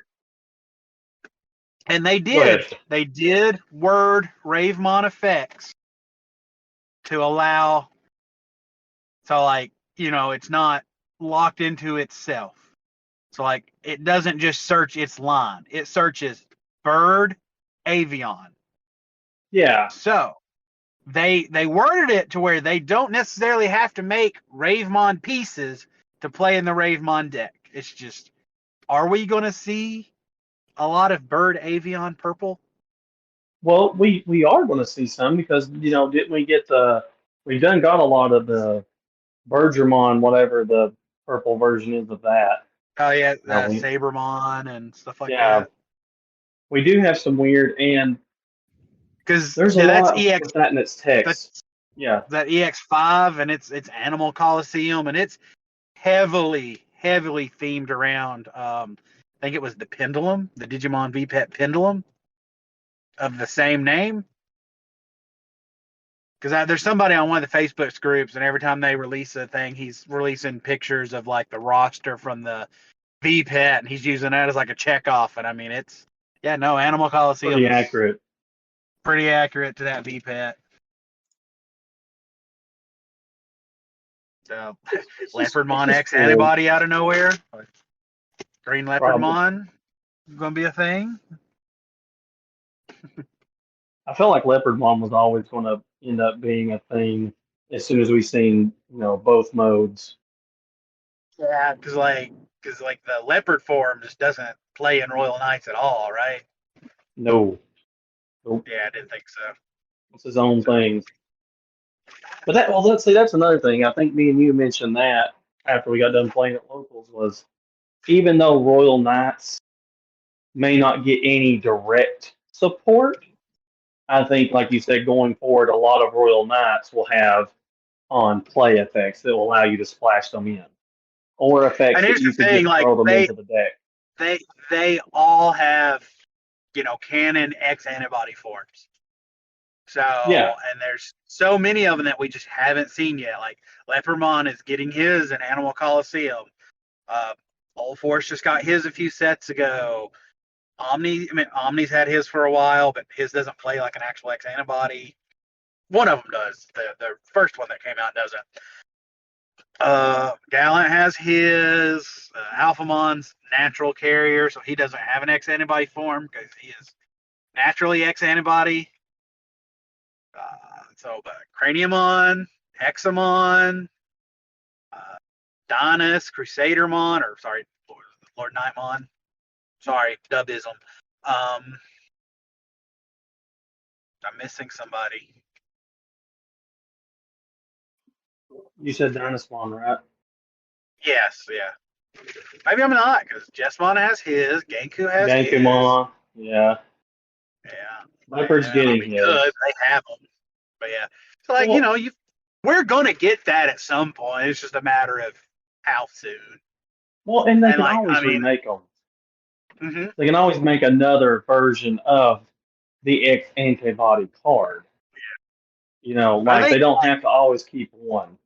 And they did word Ravemon effects to allow, so it's not locked into itself. So it doesn't just search its line. It searches bird, avian. Yeah. So they worded it to where they don't necessarily have to make Ravemon pieces to play in the Ravemon deck. It's just, are we going to see a lot of bird, avian, purple? Well, we are going to see some because, didn't we get we done got a lot of the Bergermon, whatever the purple version is of that. Oh, yeah, Sabermon and stuff like that. Yeah. We do have some weird, and because there's a lot with that in its text. That EX5 and it's Animal Coliseum, and it's heavily themed around. I think it was the Pendulum, the Digimon VPET Pendulum of the same name. Because there's somebody on one of the Facebook groups, and every time they release a thing, he's releasing pictures of the roster from the VPET, and he's using that as a checkoff. And I mean, Animal Coliseum pretty accurate. Pretty accurate to that VPET. So, Leopardmon X antibody out of nowhere. Green Leopardmon going to be a thing. I felt like Leopardmon was always going to end up being a thing as soon as we seen both modes. Yeah, because the leopard form just doesn't play in Royal Knights at all, right? No. Nope. Yeah, I didn't think so. It's his own thing. But let's see, that's another thing. I think me and you mentioned that after we got done playing at locals was, even though Royal Knights may not get any direct support, I think, like you said, going forward, a lot of Royal Knights will have on play effects that will allow you to splash them in, or effects that you can just throw them into the deck. They all have, canon X antibody forms. So, and there's so many of them that we just haven't seen yet. Like Leopardmon is getting his in Animal Coliseum. Old Force just got his a few sets ago. Omni's had his for a while, but his doesn't play like an actual X antibody. One of them does. The first one that came out doesn't. Gallant has his. Alphamon's natural carrier, so he doesn't have an X antibody form because he is naturally X antibody. Craniumon, Hexamon, Donus, Crusadermon, Lord Knightmon. Sorry, dubism. I'm missing somebody. You said Dynasmon, right? Yes, yeah. Maybe I'm not, because Jessmon has his, Genku has his. Genkumon, yeah. Yeah. Leopard's getting his. Good, they have them. But yeah. So, we're going to get that at some point. It's just a matter of how soon. Well, and they can always remake them. Hmm. They can always make another version of the X antibody card. I Like they think, don't have to always keep one.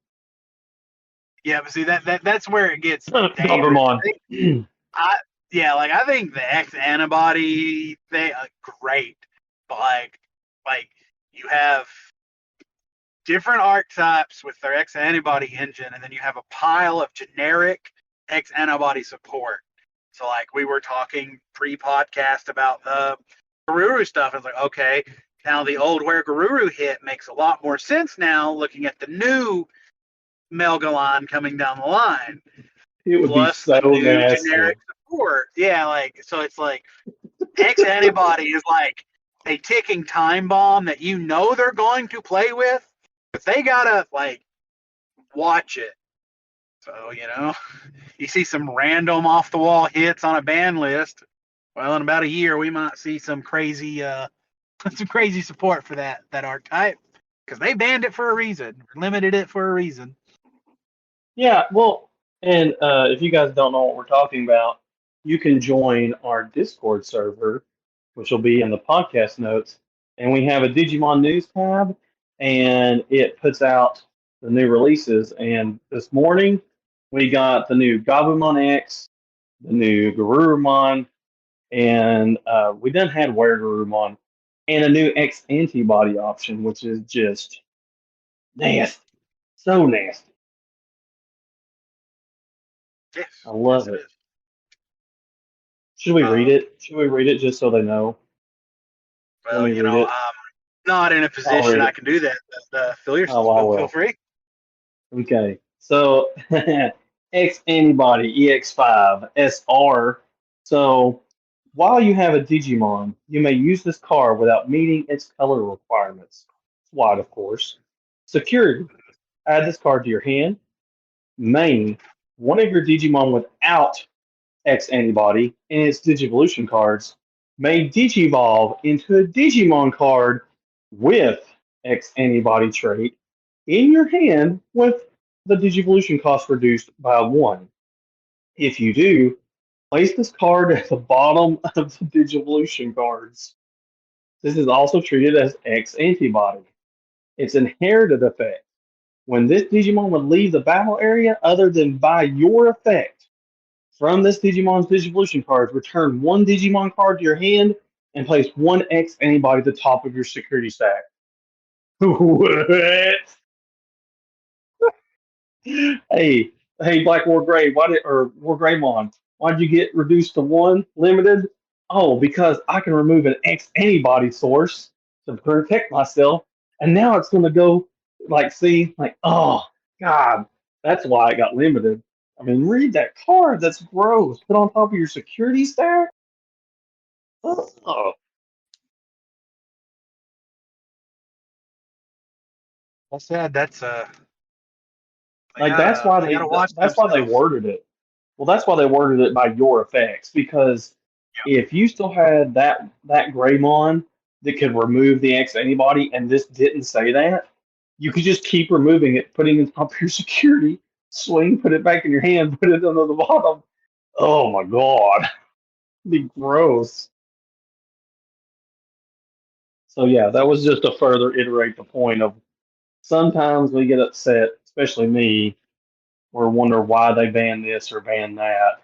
yeah, but see that's where it gets dangerous. Gabumon. I I think the X antibody they are great, but like you have different archetypes with their X antibody engine, and then you have a pile of generic X antibody support. So like we were talking pre-podcast about the Garuru stuff. It's like, okay, now the old where Garuru hit makes a lot more sense now looking at the new Melga line coming down the line. It would be Plus the so new nasty. generic support. Yeah, like so it's like X antibody is like a ticking time bomb that you know they're going to play with, but they gotta like watch it. So, you see some random off the wall hits on a ban list. Well, in about a year we might see some crazy some crazy support for that archetype. Because they banned it for a reason, limited it for a reason. Yeah, well, and if you guys don't know what we're talking about, you can join our Discord server, which will be in the podcast notes. And we have a Digimon news tab, and it puts out the new releases. And this morning, we got the new Gabumon X, the new Garurumon, and we then had Weregarurumon, and a new X antibody option, which is just nasty. So nasty. Yes, I love yes, it it. is. Should we read it? Should we read it just so they know? Let Well, me read it. I'm not in a I'll position read I it. can do that. Oh, I Feel will. free. Okay. So X antibody EX5 SR. So while you have a Digimon, you may use this card without meeting its color requirements. White, of course. Security. Add this card to your hand. Main. One of your Digimon without X antibody in its Digivolution cards may Digivolve into a Digimon card with X antibody trait in your hand with the Digivolution cost reduced by 1. If you do, place this card at the bottom of the Digivolution cards. This is also treated as X antibody. It's inherited effect. When this Digimon would leave the battle area other than by your effect, from this Digimon's Digivolution cards, return one Digimon card to your hand and place one X antibody at the top of your security stack. What? Hey, Black War Gray, or War Greymon, why did you get reduced to 1 limited? Oh, because I can remove an X antibody source to protect myself, and now it's going to go oh God, that's why it got limited. I mean, read that card. That's gross. Put on top of your security stack. Oh, Well said. That's like that's why they gotta watch that's why they themselves. worded it. Well, that's why they worded it by your effects, because if you still had that Greymon that could remove the X antibody and this didn't say that, you could just keep removing it, putting it up your security, swing, put it back in your hand, put it under the bottom. Oh my god. It'd be gross. So yeah, that was just to further iterate the point of sometimes we get upset, especially me, or wonder why they ban this or ban that.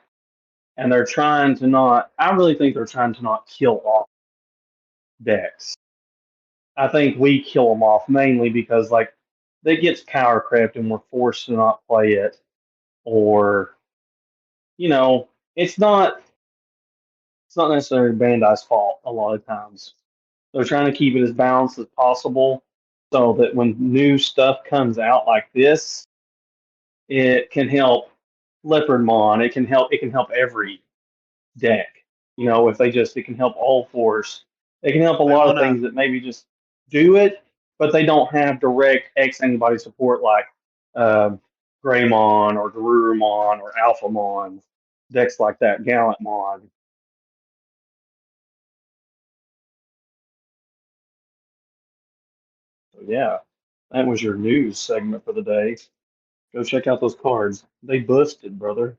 And they're trying to not, I really think they're trying to not kill off decks. I think we kill them off mainly because, like, they gets power crept and we're forced to not play it. Or, you know, it's not necessarily Bandai's fault a lot of times. They're trying to keep it as balanced as possible so that when new stuff comes out like this, it can help Leopardmon. It can help every deck. If it can help all fours. It can help a lot Well, of things that maybe just do it, but they don't have direct X antibody support like uh, Greymon or Garurumon or Alphamon, decks like that, Gallantmon. So yeah, that was your news segment for the day. Go check out those cards. They busted, brother.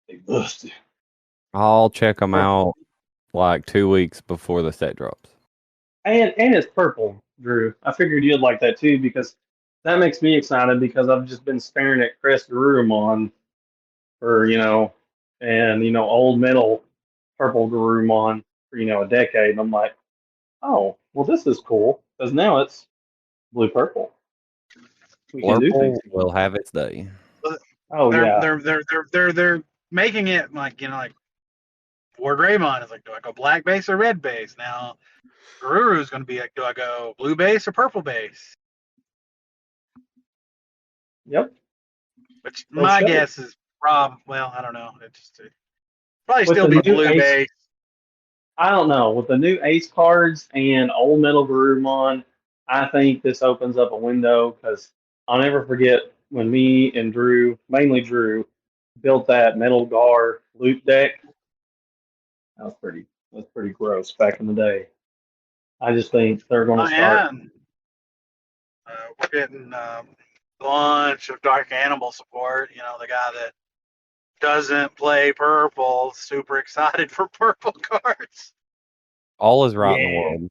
They busted. I'll check them Purple. out like 2 weeks before the set drops. And it's purple, Drew. I figured you'd like that too because that makes me excited because I've just been staring at Chris Garurumon for, old metal purple Garurumon for, a decade. And I'm like, oh, well, this is cool because now it's blue purple. We can do things. Blurple will have its day. Oh, yeah. They're making it like for Greymon. It's like, do I go black base or red base? Now Guru's going to be like, do I go blue base or purple base? Yep. Which They'll my show. guess is well, I don't know. It's probably With still the be new blue Ace, base. I don't know. With the new Ace cards and old metal Garurumon, I think this opens up a window because I'll never forget when me and Drew, mainly Drew, built that Metal Gar loot deck. That was pretty gross back in the day. I just think they're going to start. We're getting a bunch of Dark Animal support. You know, the guy that doesn't play purple, super excited for purple cards. All is right in the Yeah. world.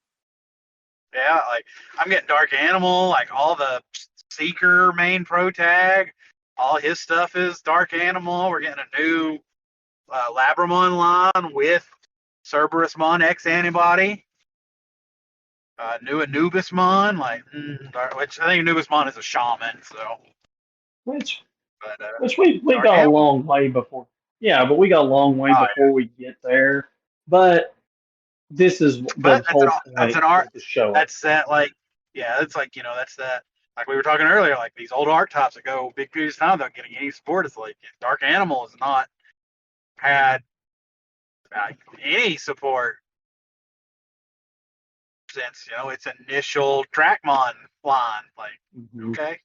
Yeah, like I'm getting Dark Animal, like all the Seeker main pro tag, all his stuff is Dark Animal. We're getting a new Labramon line with Cerberusmon X antibody. New Anubismon, which I think Anubismon is a shaman, so. Which But, we Dark got a Animal. long way before. Yeah, but we got a long way Oh, before we get there. But this is the But whole that's point an art. of the show. That's that it's like that's that like we were talking earlier, like these old archetypes that go big periods of time without getting any support. It's like Dark Animal has not had any support since its initial Trackmon line. Like okay,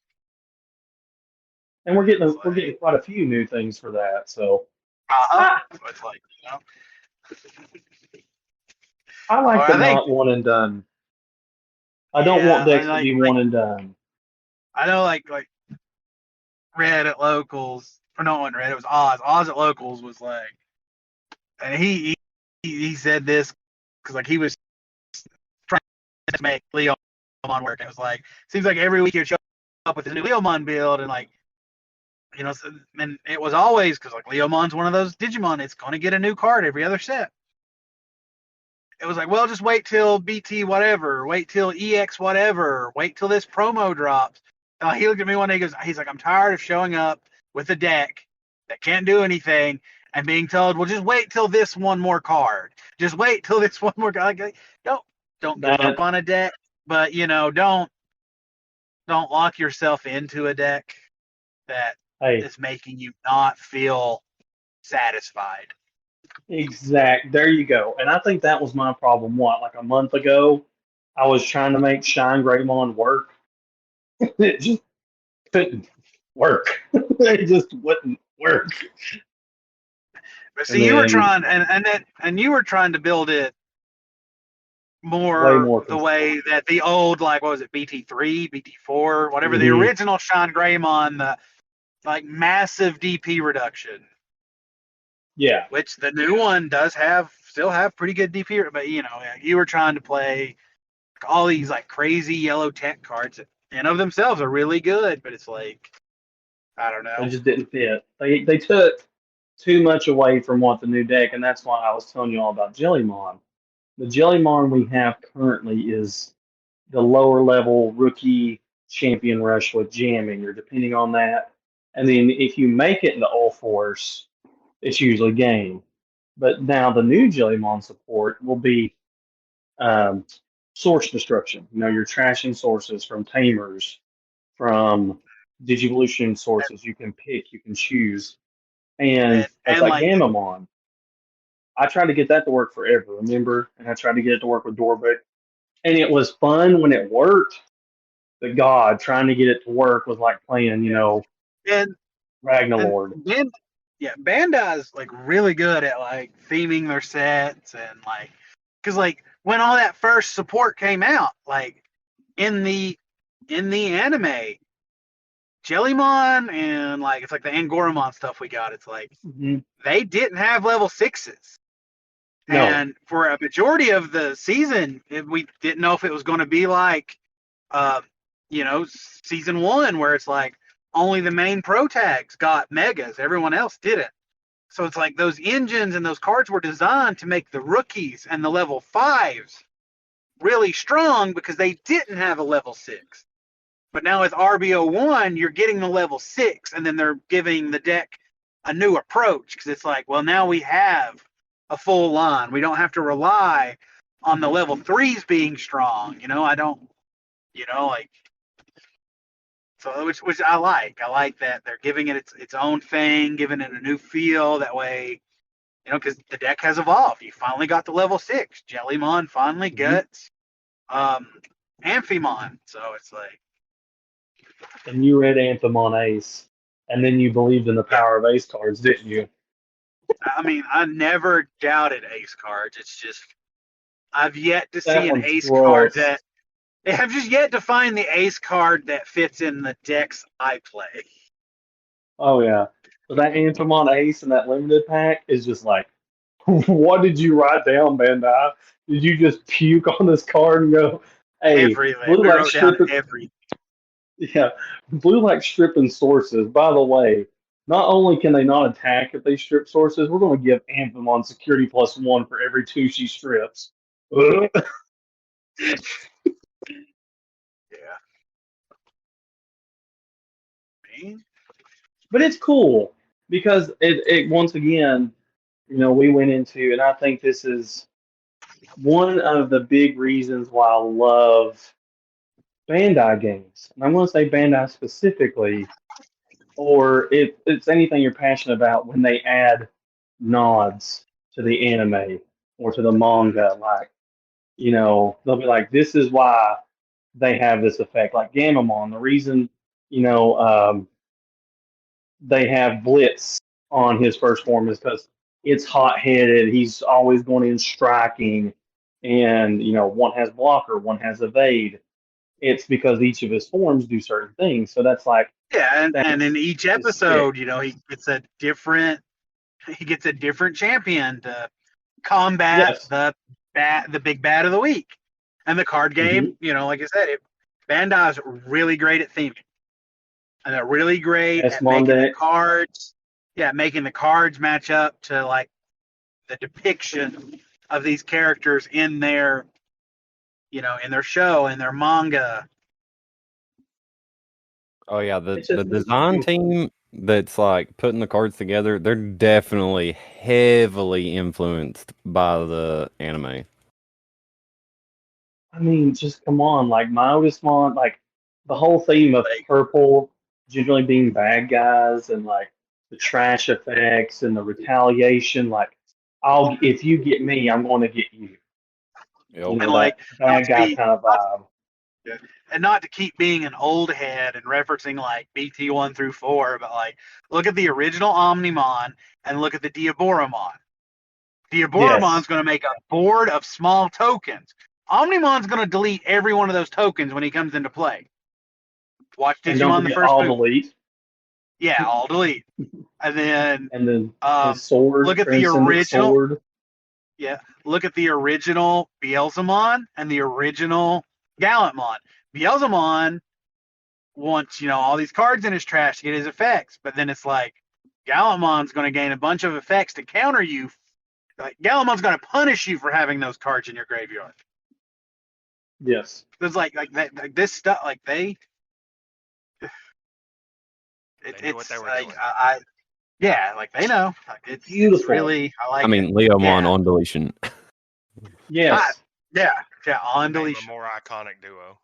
And we're getting quite a few new things for that. So so it's like I like the I think not one and done. I don't want decks to be one and done. I know like Red at locals, or no one Red, it was Oz. Oz at locals was like, and he said this because like he was trying to make Leomon work. And it was like, seems like every week he'd show up with a new Leomon build, and like, and it was always because like Leomon's one of those Digimon, it's going to get a new card every other set. It was like, well, just wait till BT whatever, wait till EX whatever, wait till this promo drops. He looked at me one day, he's like, I'm tired of showing up with a deck that can't do anything and being told, well, just wait till this one more card. Just wait till this one more card. Like, don't give up on a deck, but don't lock yourself into a deck that is making you not feel satisfied. Exact. There you go. And I think that was my problem. Like a month ago, I was trying to make Shine Greymon work. It just couldn't work. It just wouldn't work. But see, you were trying, and you were trying to build it more the way that the old, like, what was it, BT3, BT4, whatever, the original Shine Greymon, the like massive DP reduction. Yeah. Which the new one does still have pretty good DP, but you were trying to play all these like crazy yellow tech cards that in of themselves are really good, but it's like, I don't know. They just didn't fit. They took too much away from what the new deck, and that's why I was telling you all about Jellymon. The Jellymon we have currently is the lower level rookie champion rush with jamming, or depending on that. And then if you make it into All Force, it's usually game. But now the new Jellymon support will be source destruction. You're trashing sources from tamers, from Digivolution sources. You can pick, you can choose. And that's like Gamamon. I tried to get that to work forever, remember? And I tried to get it to work with Dorbeck. And it was fun when it worked. But God, trying to get it to work was like playing, and Ragnarlord. Bandai's like really good at like theming their sets and like, because like when all that first support came out, like in the anime, Jellymon and like it's like the Angoramon stuff we got. It's like they didn't have level 6s. No. And for a majority of the season, we didn't know if it was going to be like, season 1 where it's like only the main pro tags got megas, everyone else didn't. So it's like those engines and those cards were designed to make the rookies and the level 5s really strong because they didn't have a level 6. But now with RBO1, you're getting the level 6, and then they're giving the deck a new approach because it's like, well, now we have a full line. We don't have to rely on the level 3s being strong. I don't, like, so which I like. I like that they're giving it its own thing, giving it a new feel. That way, because the deck has evolved. You finally got the level 6. Jellymon finally gets Amphimon. So it's like, And you read Anthem on Ace, and then you believed in the power of Ace cards, didn't you? I mean, I never doubted Ace cards. It's just I've yet to That see an one's Ace gross. card that I've just yet to find the Ace card that fits in the decks I play. Oh yeah. So that Anthem on Ace and that limited pack is just like, what did you write down, Bandai? Did you just puke on this card and go, hey, Everything. blue We like wrote down stripping, everything. yeah, blue like stripping sources. By the way, not only can they not attack if they strip sources, we're going to give Anthem on security +1 for every 2 she strips. Yeah. Man. But it's cool because it once again, we went into, and I think this is one of the big reasons why I love Bandai games. And I'm going to say Bandai specifically, or it's anything you're passionate about when they add nods to the anime or to the manga. Like, they'll be like, this is why they have this effect. Like Gamamon, the reason, they have Blitz on his first form is because it's hot headed. He's always going in striking, and one has blocker, one has evade. It's because each of his forms do certain things. So that's like Yeah, and in that's each his episode, stick. he gets a different champion to combat Yes. the big bad of the week. And the card game, like I said, Bandai's really great at theming. And they're really great at making the cards. Yeah, making the cards match up to like the depiction of these characters in their, in their show, in their manga. Oh yeah, the design team that's like putting the cards together, they're definitely heavily influenced by the anime. I mean, just come on, like Myotismon, like the whole theme of purple generally being bad guys and like the trash effects and the retaliation. Like, if you get me, I'm going to get you. Yep. And That like bad guy kind of vibe. And not to keep being an old head and referencing like BT 1 through 4, but like look at the original Omnimon and look at the Diaboromon. Diaboromon's going to make a board of small tokens. Omnimon's going to delete every one of those tokens when he comes into play. Watch Digimon the first all movie. delete. Yeah, all delete. And then his sword, look at the original sword. Yeah, look at the original Beelzemon and the original Gallantmon. Beelzemon wants, all these cards in his trash to get his effects, but then it's like Gallantmon's going to gain a bunch of effects to counter you. Like Gallantmon's going to punish you for having those cards in your graveyard. Yes. There's like this stuff, like they knew what they were like doing. like they know. Like it's beautiful. It's really, I like. I mean, Leomon on deletion. Yes. Yeah, on Name deletion. a more iconic duo.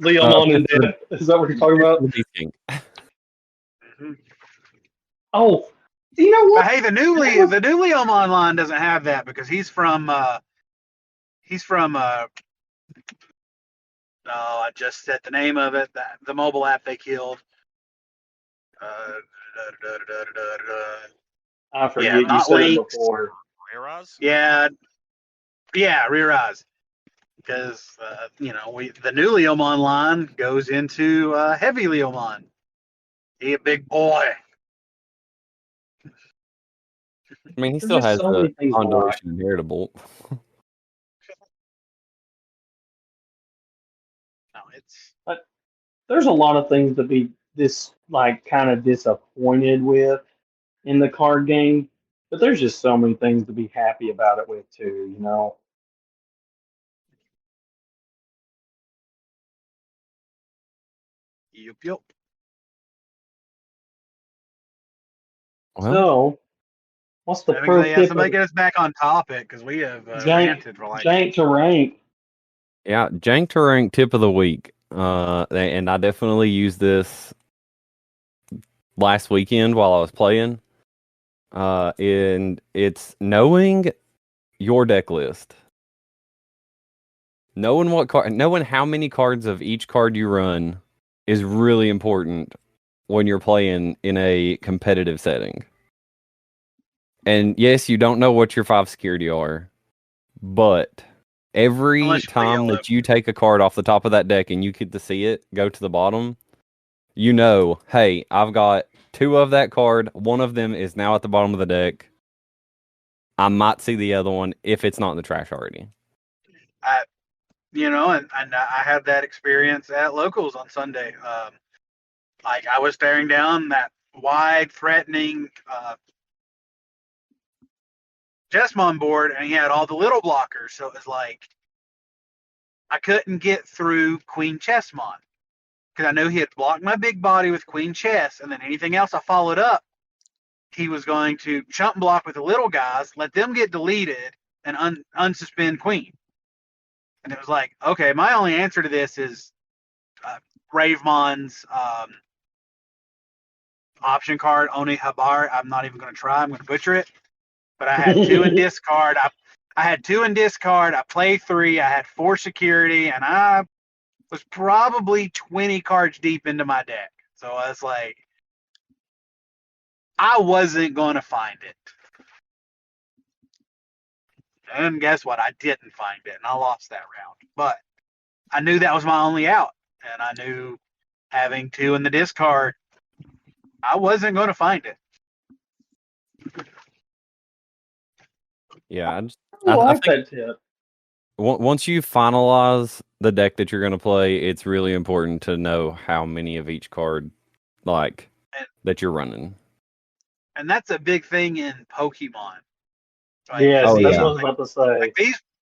Leomon and Dead. Is that what you're talking about? Mm-hmm. Oh, you know what? But hey, the new Leomon line doesn't have that because he's from I just said the name of it, the mobile app they killed. I forget, you said it before. Reraz? Yeah, Reraz. because the new Leomon line goes into heavy Leomon. He a big boy. I mean, he There's still just has so the many things to like. Constellation inheritable. No, it's There's a lot of things to be kind of disappointed with in the card game, but there's just so many things to be happy about it with too. yup. Well, So, what's the pro tip Somebody of get us back on topic because we have Jank, ranted for like. Jank to rank? yeah, Jank to rank tip of the week. And I definitely used this last weekend while I was playing. And it's knowing your deck list. Knowing how many cards of each card you run is really important when you're playing in a competitive setting. And yes, you don't know what your 5 security are, but every Unless you play time yellow. that you take a card off the top of that deck and you get to see it go to the bottom, you know, hey, I've got 2 of that card. One of them is now at the bottom of the deck. I might see the other one if it's not in the trash already. And I had that experience at locals on Sunday. Like I was staring down that wide, threatening Chessmon board, and he had all the little blockers. So it was like I couldn't get through Queen Chessmon because I knew he had blocked my big body with Queen Chess, and then anything else I followed up, he was going to chump block with the little guys, let them get deleted, and unsuspend Queen. And it was like, okay, my only answer to this is Ravemon's option card, Oni Habar. I'm not even going to try. I'm going to butcher it. But I had 2 in discard. I had 2 in discard. I played 3. I had 4 security, and I was probably 20 cards deep into my deck. So I was like, I wasn't going to find it. And guess what? I didn't find it, and I lost that round. But I knew that was my only out, and I knew having 2 in the discard, I wasn't going to find it. Yeah, I like think that tip. once you finalize the deck that you're going to play, it's really important to know how many of each card that you're running. And that's a big thing in Pokemon. Yes, that's what I was about to say. Like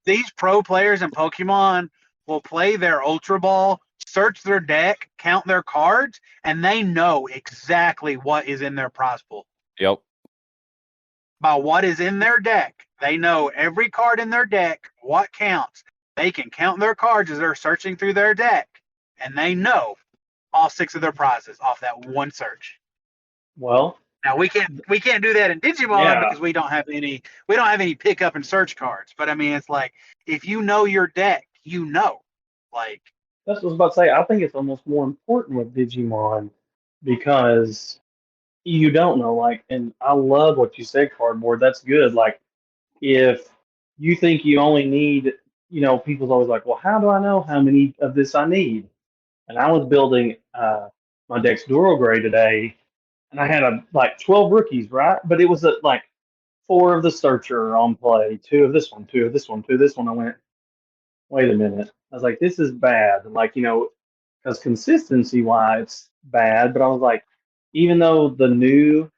these pro players in Pokemon will play their Ultra Ball, search their deck, count their cards, and they know exactly what is in their prize pool. Yep. By what is in their deck, they know every card in their deck, what counts. They can count their cards as they're searching through their deck, and they know all 6 of their prizes off that one search. Well, now we can't do that in Digimon because we don't have any pickup and search cards. But I mean, it's like if you know your deck, like that's what I was about to say. I think it's almost more important with Digimon because you don't know. And I love what you said, cardboard. That's good. Like, if you think you only need, people's always like, well, how do I know how many of this I need? And I was building my deck's Duro Gray today, and I had 12 rookies, right? But it was 4 of the Searcher on play, 2 of this one, 2 of this one, 2 of this one. I went, wait a minute. I was like, this is bad. Because consistency wise, it's bad. But I was like, even though the new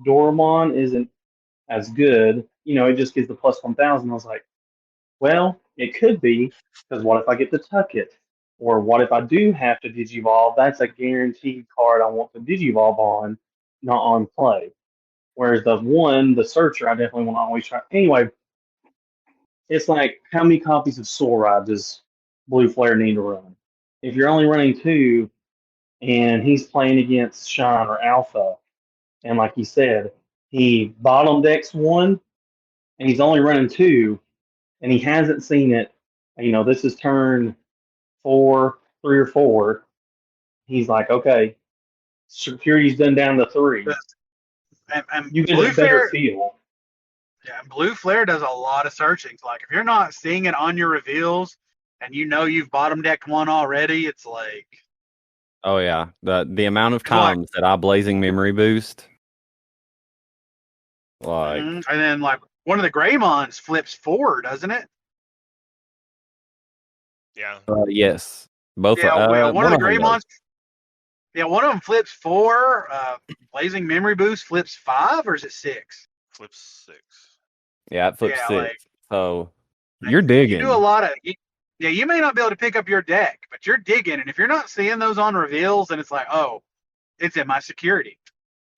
Dormon isn't as good, it just gives the plus 1,000. I was like, well, it could be, because what if I get to tuck it? Or what if I do have to Digivolve? That's a guaranteed card I want to Digivolve on, not on play. Whereas the Searcher, I definitely want to always try. Anyway, it's like, how many copies of Soul Ride does Blue Flare need to run? If you're only running 2, and he's playing against Shine or Alpha, and like he said, he bottom decks 1, and he's only running 2, and he hasn't seen it. This is turn 4, 3 or 4. He's like, okay, security's done down to 3. and You get a better feel. Yeah, Blue Flare does a lot of searching. Like if you're not seeing it on your reveals, and you know you've bottom decked one already, it's like, Oh yeah, the amount of 'cause, like, times that I blazing memory boost, like and then like one of the Greymons flips 4, doesn't it? Yeah. yes, both Yeah, well, one of one the of them does. Greymons. Yeah, one of them flips 4. Blazing Memory Boost flips 5, or is it 6? Flips 6. Yeah, it flips Yeah, 6. like So you're you do a digging. lot of. Yeah, you may not be able to pick up your deck, but you're digging, and if you're not seeing those on reveals, then it's like, oh, it's in my security.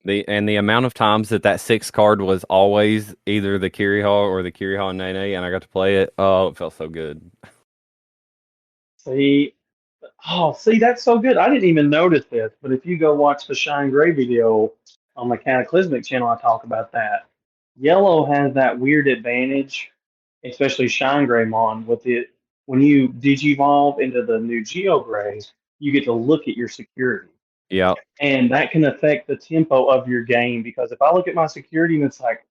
The amount of times that 6 card was always either the Kiriha or the Kiriha Nene, and I got to play it. Oh, it felt so good. See, that's so good. I didn't even notice this, but if you go watch the Shine Gray video on the Cataclysmic channel, I talk about that. Yellow has that weird advantage, especially Shine Greymon, with it when you digivolve into the new Geo Gray, you get to look at your security. Yeah. And that can affect the tempo of your game because if I look at my security and it's like,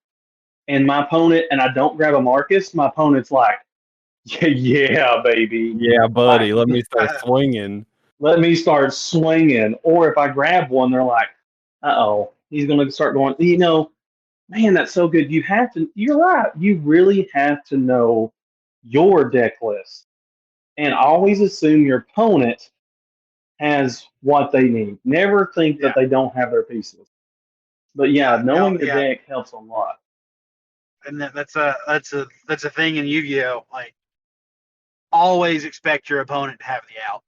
and my opponent, and I don't grab a Marcus, my opponent's like, yeah, baby. Yeah, buddy, Like, let me start swinging. let me start swinging. Or if I grab one, they're like, uh-oh, he's going to start going, man, that's so good. You're right. You really have to know your deck list and always assume your opponent has what they need. Never think that they don't have their pieces. But yeah, knowing your deck helps a lot. And that's a thing in Yu-Gi-Oh. Like, always expect your opponent to have the out.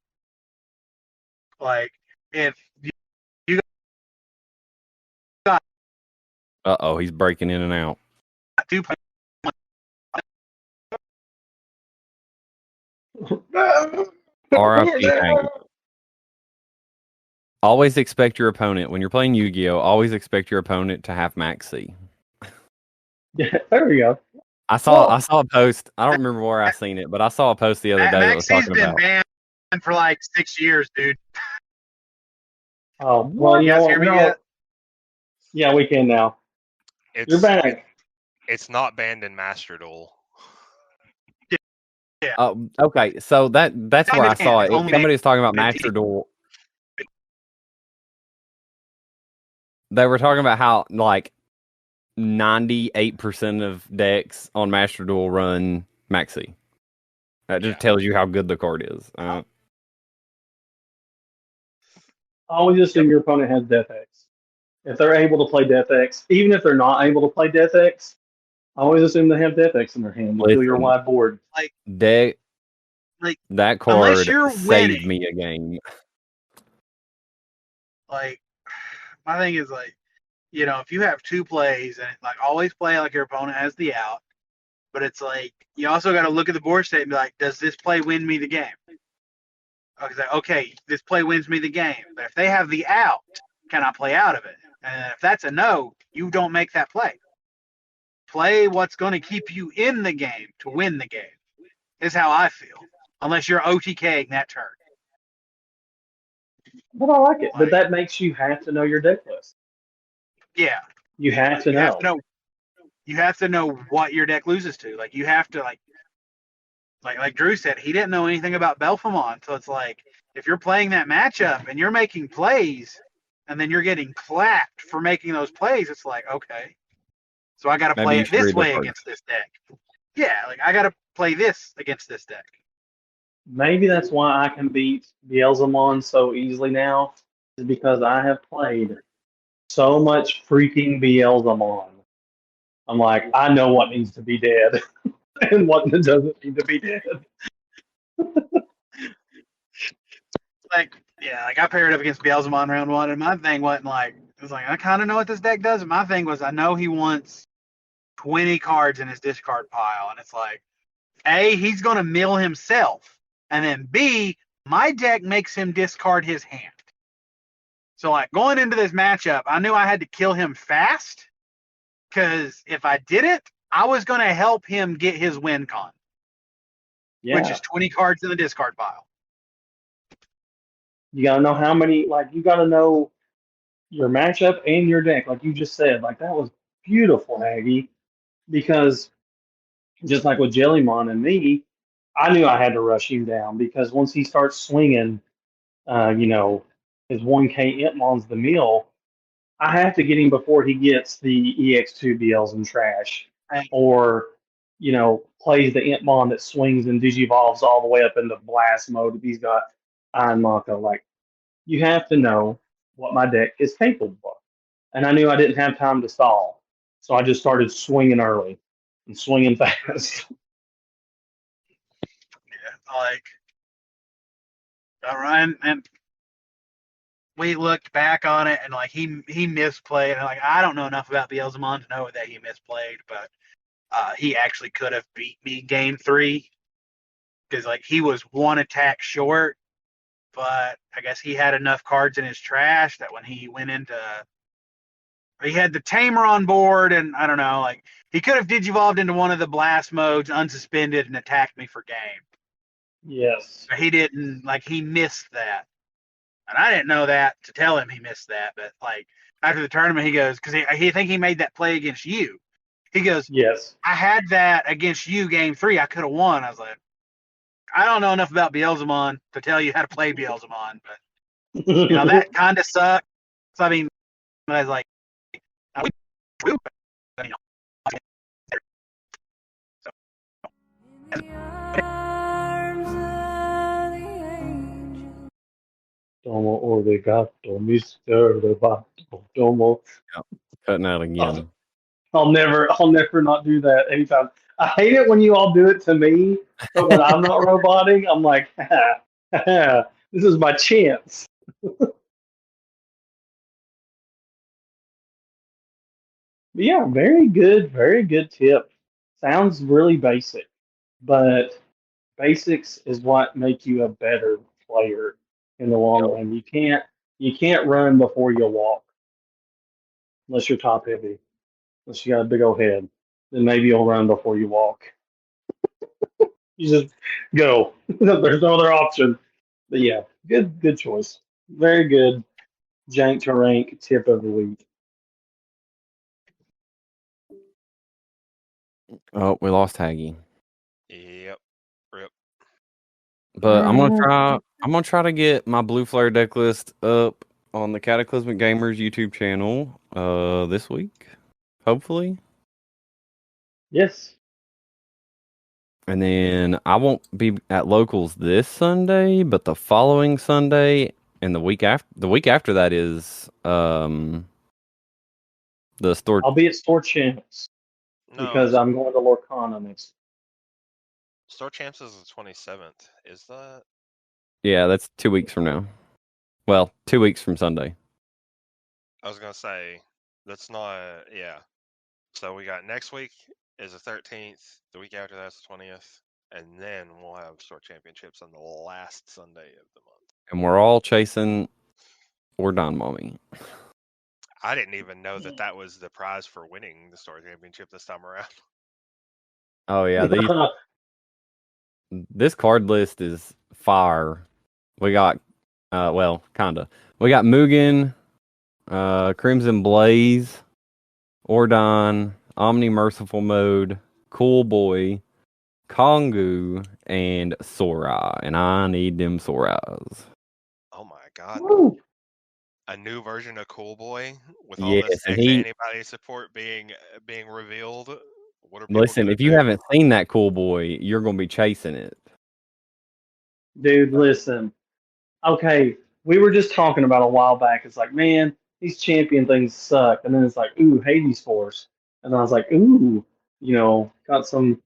Like, if you got Uh-oh, he's breaking in and out. 2 RIP Hank. Always expect your opponent, when you're playing Yu-Gi-Oh, always expect your opponent to have Maxi. Yeah, there we go. I saw a post. I don't remember where I seen it, but I saw a post the other day that was Maxi's talking been about. banned for like 6 years, dude. Oh, well, you guys hear me yet? Yeah, we can now. You're back. It's not banned in Master Duel. Yeah. Oh, okay. So that's where I saw it. Somebody was talking about Master Duel. They were talking about how like 98% of decks on Master Duel run Maxi. That just tells you how good the card is. Always assume your opponent has Death X. If they're able to play Death X, even if they're not able to play Death X, always assume they have Death X in their hand. You feel your wide board. That card saved winning, me a game. Like, my thing is like, if you have 2 plays and like always play like your opponent has the out, but it's like you also got to look at the board state and be like, does this play win me the game? Okay, this play wins me the game, but if they have the out, can I play out of it? And if that's a no, you don't make that play. Play what's going to keep you in the game to win the game, is how I feel. Unless you're OTKing that turn. But I like it. But that makes you have to know your deck list. Yeah. You have to know. You have to know what your deck loses to. Like, you have to, like Drew said, he didn't know anything about Belfamon. So it's like, if you're playing that matchup and you're making plays and then you're getting clapped for making those plays, it's like, okay, so I got to play it this way against this deck. Yeah, like I got to play this against this deck. Maybe that's why I can beat Beelzemon so easily now, is because I have played so much freaking Beelzemon. I'm like, I know what needs to be dead and what doesn't need to be dead. Like I paired up against Beelzemon round 1, and my thing wasn't like, it was like, I kind of know what this deck does. And my thing was, I know he wants 20 cards in his discard pile, and it's like, A, he's going to mill himself, and then B, my deck makes him discard his hand. So, like, going into this matchup, I knew I had to kill him fast, because if I didn't, I was going to help him get his win con, which is 20 cards in the discard pile. You got to know how many, like, you got to know your matchup and your deck, like you just said. Like, that was beautiful, Aggie, because just like with Jellymon and me, I knew I had to rush him down because once he starts swinging, his 1K Entmon's the mill. I have to get him before he gets the EX2 BLs and trash, And or plays the Entmon that swings and digivolves all the way up into blast mode if he's got Iron Mako. Like, you have to know what my deck is capable of. And I knew I didn't have time to stall. So I just started swinging early and swinging fast. like, and we looked back on it, and like he misplayed. And like, I don't know enough about Beelzemon to know that he misplayed, but he actually could have beat me game 3 because like he was one attack short. But I guess he had enough cards in his trash that when he went into, he had the Tamer on board, and I don't know, like he could have digivolved into one of the blast modes, unsuspended, and attacked me for game. Yes. But he didn't. Like, he missed that, and I didn't know that to tell him he missed that. But like after the tournament, he goes, because he think he made that play against you. He goes, Yes. I had that against you game 3. I could have won. I was like, I don't know enough about Beelzemon to tell you how to play Beelzemon, but that kind of sucks. So, I mean, I was like, you know, so, Domo Oregato, Mr. Roboto, Domo. Cutting out again. I'll never not do that anytime. I hate it when you all do it to me, but when I'm not roboting, I'm like, this is my chance. But yeah, very good tip. Sounds really basic, but basics is what make you a better player in the long Yep. run. You can't run before you walk unless you're top heavy. Unless you got a big old head, then maybe you'll run before you walk. You just go. There's no other option. But yeah, good choice. Very good. Jank to rank tip of the week. Oh, we lost Haggy. Yep. Rip. But I'm gonna try to get my Blue Flare deck list up on the Cataclysmic Gamers YouTube channel this week, hopefully. Yes. And then I won't be at locals this Sunday, but the following Sunday and the week after that is the store. I'll be at Store Champs No, because I'm going to Lorcana next. Store Champs is the 27th. Is that? Yeah, that's 2 weeks from now. Well, 2 weeks from Sunday. I was gonna say that's not. Yeah. So we got next week is the 13th. The week after that's the 20th, and then we'll have Store Championships on the last Sunday of the month. And we're all chasing or Don Mommy. I didn't even know that was the prize for winning the Store Championship this time around. Oh yeah, this card list is fire. We got kinda. We got Mugen, Crimson Blaze, Ordon, Omni Merciful Mode, Cool Boy, Kongu, and Sora. And I need them Soras. Oh my god. Woo. A new version of Cool Boy with all Yes, this and extra antibody support being revealed. What are people listen, gonna if you do? haven't seen that Cool Boy, you're gonna be chasing it. Dude, listen. Okay, we were just talking about a while back. It's like, man, these champion things suck. And then it's like, ooh, Hades Force. And I was like, ooh, got some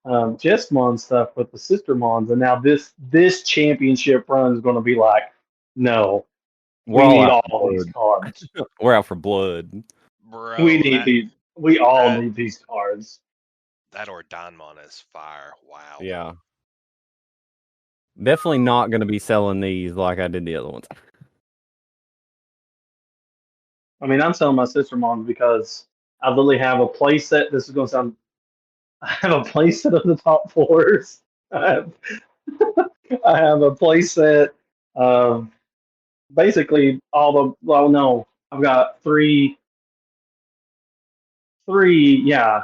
Jesmon stuff with the Sister Mons. And now this championship run is going to be like, no, We're we all need out all for these blood. cards. We're out for blood. Bro, We need these. We all need these cards. that Ordonmon is fire. Wow. Yeah. Definitely not going to be selling these like I did the other ones. I mean, I'm selling my Sister Mons because I literally have a play set. This is going to sound. I have a play set of the top fours. I have a play set of basically all the. Well, no, I've got three. Yeah,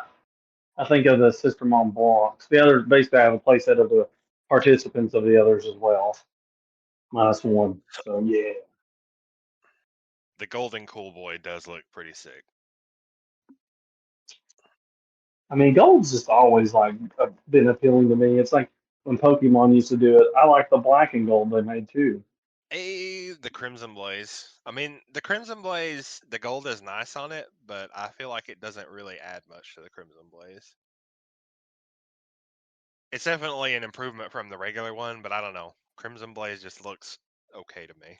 I think of the System on blocks. The other, basically, I have a playset of the participants of the others as well. -1. So yeah. The golden cool boy does look pretty sick. I mean, gold's just always like been appealing to me. It's like when Pokemon used to do it. I like the black and gold they made too. The Crimson Blaze. I mean, the Crimson Blaze, the gold is nice on it, but I feel like it doesn't really add much to the Crimson Blaze. It's definitely an improvement from the regular one, but I don't know. Crimson Blaze just looks okay to me.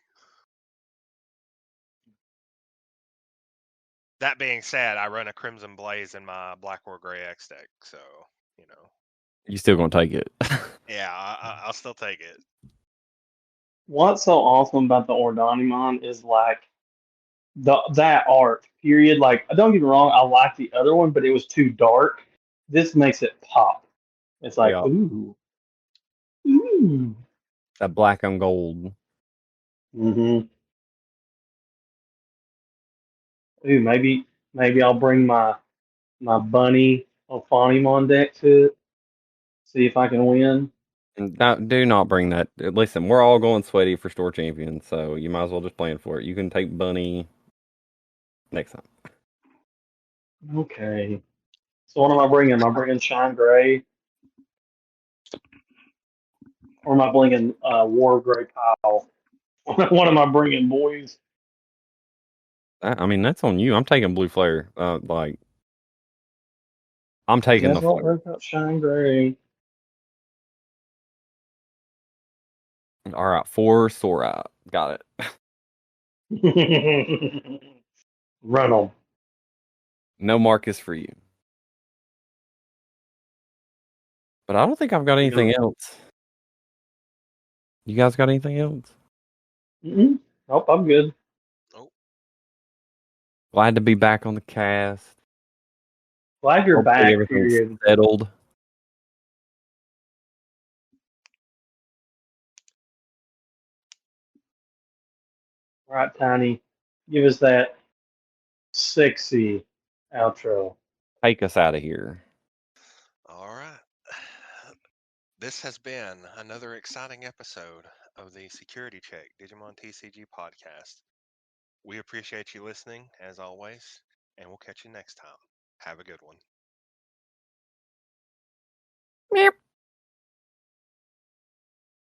That being said, I run a Crimson Blaze in my Black or Gray X deck, so, you know. You still gonna take it? Yeah, I'll still take it. What's so awesome about the Ordonimon is like that art. Period. Like, don't get me wrong, I like the other one, but it was too dark. This makes it pop. It's like, Yeah. ooh. That black and gold. Mm-hmm. Ooh, maybe I'll bring my bunny Ophanimon deck to it. See if I can win. Do not bring that. Listen, we're all going sweaty for store champions, so you might as well just plan for it. You can take Bunny next time. Okay. So what am I bringing? Am I bringing Shine Gray? Or am I bringing War Gray Pile? What am I bringing, boys? I mean, that's on you. I'm taking Blue Flare. I'm taking the Guys don't flare. rip out Shine Gray. All right, 4 Sora. Got Run them. it. No Marcus for you. But I don't think I've got anything else. You guys got anything else? Nope, I'm good. Oh, Glad to be back on the cast. Glad you're Hopefully back, everything's period. settled. All right, Tiny. Give us that sexy outro. Take us out of here. all right. This has been another exciting episode of the Security Check Digimon TCG podcast. We appreciate you listening, as always, and we'll catch you next time. Have a good one. Meow.